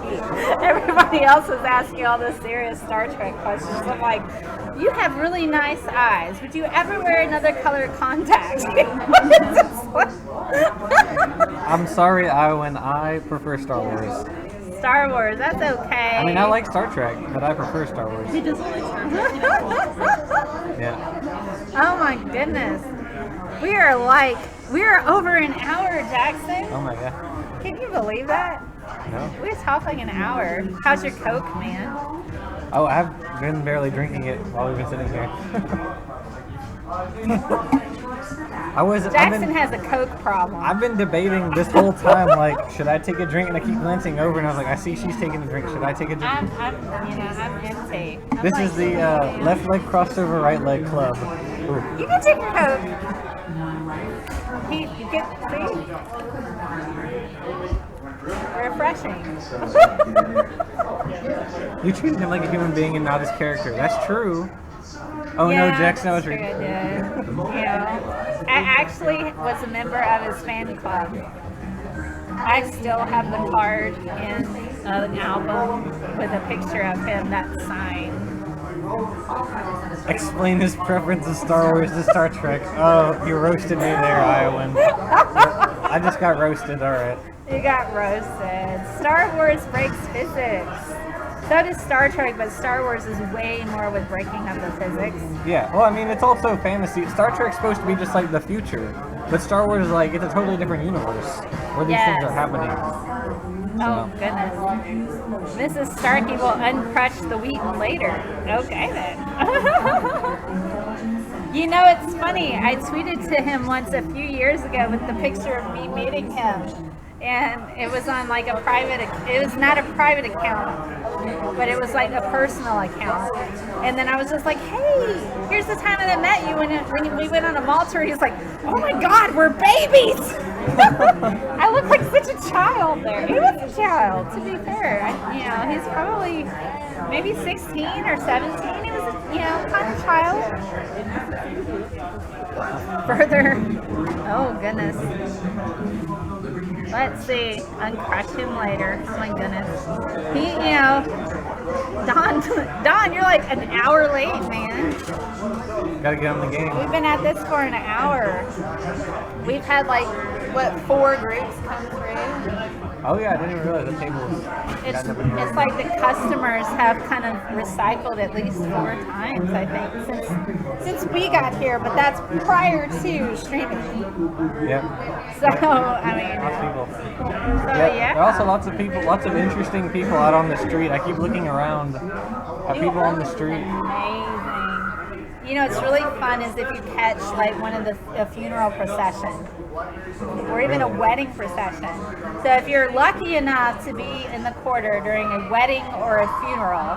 Everybody else was asking all the serious Star Trek questions. I'm like, you have really nice eyes. Would you ever wear another color contact? I'm sorry, Iowan. I prefer Star Wars. Star Wars, that's okay. I mean, I like Star Trek, but I prefer Star Wars. He doesn't like Star Trek. Yeah. Oh my goodness. We are over an hour, Jackson. Oh my God. Can you believe that? No. We talked like an hour. How's your Coke, man? Oh, I've been barely drinking it while we've been sitting here. Jackson has a Coke problem. I've been debating this whole time, like, should I take a drink? And I keep glancing over, and I was like, I see she's taking a drink. Should I take a drink? I'm empty. This is the left leg crossed over right leg club. Ooh. You can take your Coke. You get, see? Refreshing. You treated him like a human being and not his character. That's true. Oh yeah, no, Jackson, that was true, ridiculous. you know, I actually was a member of his fan club. I still have the card in an album with a picture of him that's signed. Explain his preference of Star Wars to Star Trek. Oh, you roasted me there, Iowan. I just got roasted, alright. You got roasted. Star Wars breaks physics. So does Star Trek, but Star Wars is way more with breaking up the physics. Yeah, well, I mean, it's also fantasy. Star Trek's supposed to be just like the future, but Star Wars is like, it's a totally different universe where these things are happening. Oh, goodness. Mrs. Starkey will uncrutch the wheat later. Okay, then. You know, it's funny. I tweeted to him once a few years ago with the picture of me meeting him. And it was on like a private, it was not a private account, but it was like a personal account. And then I was just like, hey, here's the time that I met you when we went on a mall tour. He's like, oh my God, we're babies. I look like such a child there. He was a child, to be fair. He's probably maybe 16 or 17. He was, kind of child. Further, oh goodness. Let's see, uncrush him later. Oh my goodness. Don, you're like an hour late, man. Gotta get on the game. We've been at this for an hour. We've had 4 groups come through. Oh yeah, I didn't even realize the tables. It's like the customers have kind of recycled at least 4 times, I think, since we got here, but that's prior to streaming. Yep. So, I mean, lots of people. Yeah. There are also lots of people, lots of interesting people out on the street. I keep looking around at people on the street. Amazing. It's really fun is if you catch one of a funeral procession or even a wedding procession. So if you're lucky enough to be in the quarter during a wedding or a funeral,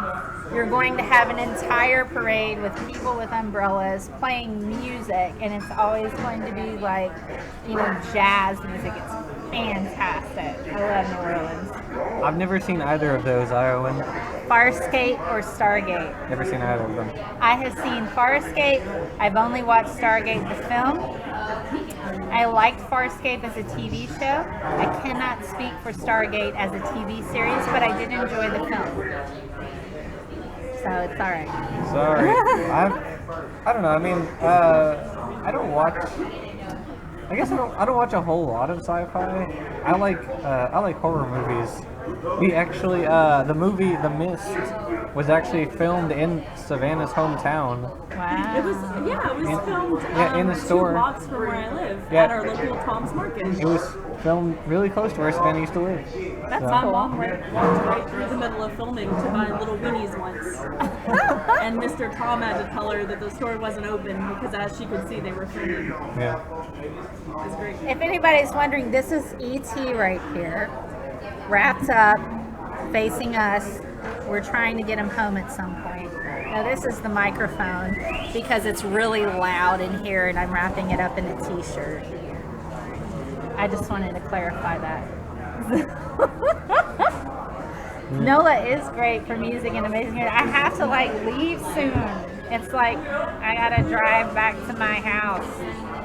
you're going to have an entire parade with people with umbrellas playing music, and it's always going to be like, jazz music. It's fantastic. I love New Orleans. I've never seen either of those, Iowan. Farscape or Stargate? Never seen either of them. I have seen Farscape. I've only watched Stargate the film. I liked Farscape as a TV show. I cannot speak for Stargate as a TV series, but I did enjoy the film. So it's all right. Sorry. I don't know. I mean, I don't watch. I guess I don't watch a whole lot of sci-fi. I like horror movies. We actually the movie The Mist was actually filmed in Savannah's hometown. Wow. It was filmed in the store 2 blocks from where I live Yeah. at our local Tom's Market. It was filmed really close to where Savannah used to live. That's So- My cool. mom walked right through the middle of filming to buy little weenies once. And Mr. Tom had to tell her that the store wasn't open because as she could see they were filming. Yeah. It was great. If anybody's wondering, this is E.T. right here, wrapped up, facing us. We're trying to get him home at some point. Now this is the microphone because it's really loud in here and I'm wrapping it up in a t-shirt. I just wanted to clarify that. NOLA is great for music and amazing. I have to leave soon. It's like I gotta drive back to my house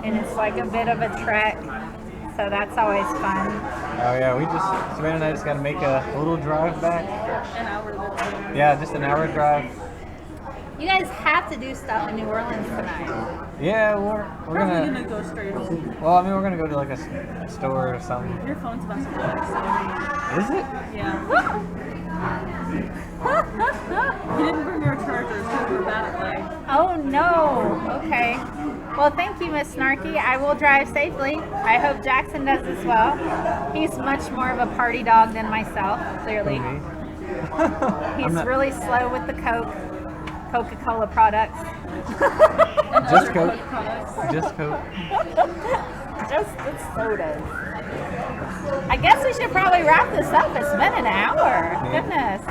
and it's like a bit of a trek. So that's always fun. Oh yeah, Savannah and I just gotta make a little drive back. An hour later. Yeah, just an hour drive. You guys have to do stuff in New Orleans tonight. Yeah, we're Probably gonna. gonna go straight home. Well, I mean, we're gonna go to like a store or something. Your phone's about to die, Is it? so yeah. You didn't bring your chargers because we're bad at life. Oh no. Okay. Well, thank you, Miss Snarky. I will drive safely. I hope Jackson does as well. He's much more of a party dog than myself, clearly. He's really slow with the Coca-Cola products. Just Coke. Products. Just Coke. Just the sodas. I guess we should probably wrap this up. It's been an hour. Yeah. Goodness.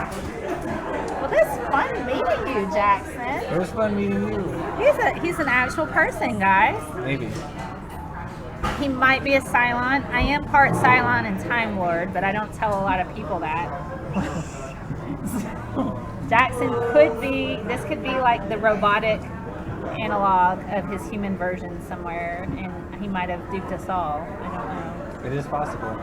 Well, this is fun meeting you, Jackson. It was fun meeting you. He's an actual person, guys. Maybe. He might be a Cylon. I am part Cylon and Time Lord, but I don't tell a lot of people that. Jackson this could be like the robotic analog of his human version somewhere, and he might have duped us all. I don't know. It is possible.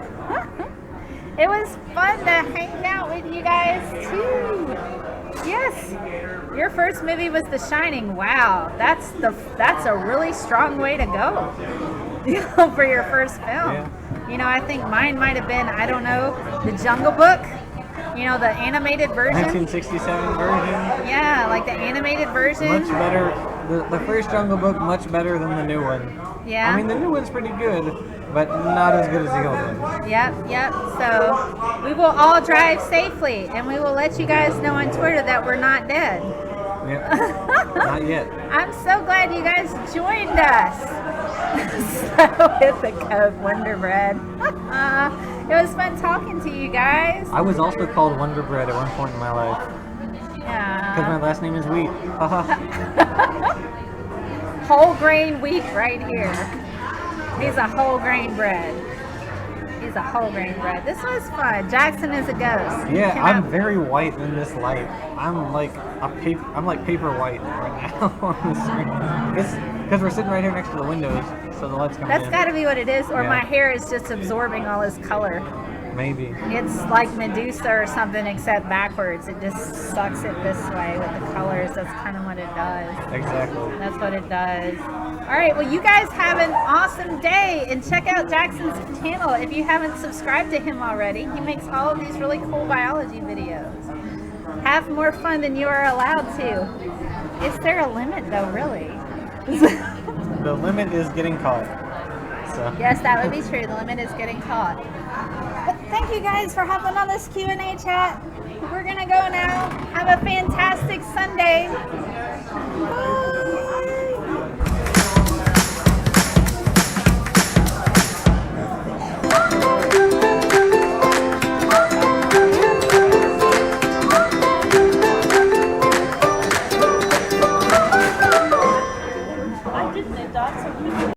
It was fun to hang out with you guys too. Yes, your first movie was The Shining. Wow, that's a really strong way to go. For your first film. Yeah. I think mine might have been, I don't know, The Jungle Book. The animated version. 1967 version. Yeah, like the animated version. Much better. The first Jungle Book much better than the new one. Yeah. I mean, the new one's pretty good, but not as good as the old one. Yep. So we will all drive safely, and we will let you guys know on Twitter that we're not dead. Yep. Not yet. I'm so glad you guys joined us. So with the Coke Wonder Bread. It was fun talking to you guys. I was also called Wonder Bread at one point in my life because Yeah. my last name is Wheat. Haha. Whole grain wheat right here. He's a whole grain bread. He's a whole grain bread. This was fun. Jackson is a ghost. Yeah, Came I'm out- very white in this light. I'm like paper white right now on the screen. It's because we're sitting right here next to the windows, so the light's coming That's in. got to be what it is, or Yeah. my hair is just absorbing all his color. Maybe. It's like Medusa or something, except backwards. It just sucks it this way with the colors. That's kind of what it does. Exactly. That's what it does. All right, well, you guys have an awesome day, and check out Jackson's channel if you haven't subscribed to him already. He makes all of these really cool biology videos. Have more fun than you are allowed to. Is there a limit, though, really? The limit is getting caught. So. Yes, that would be true. The limit is getting caught. But thank you guys for hopping on this Q&A chat. We're going to go now. Have a fantastic Sunday.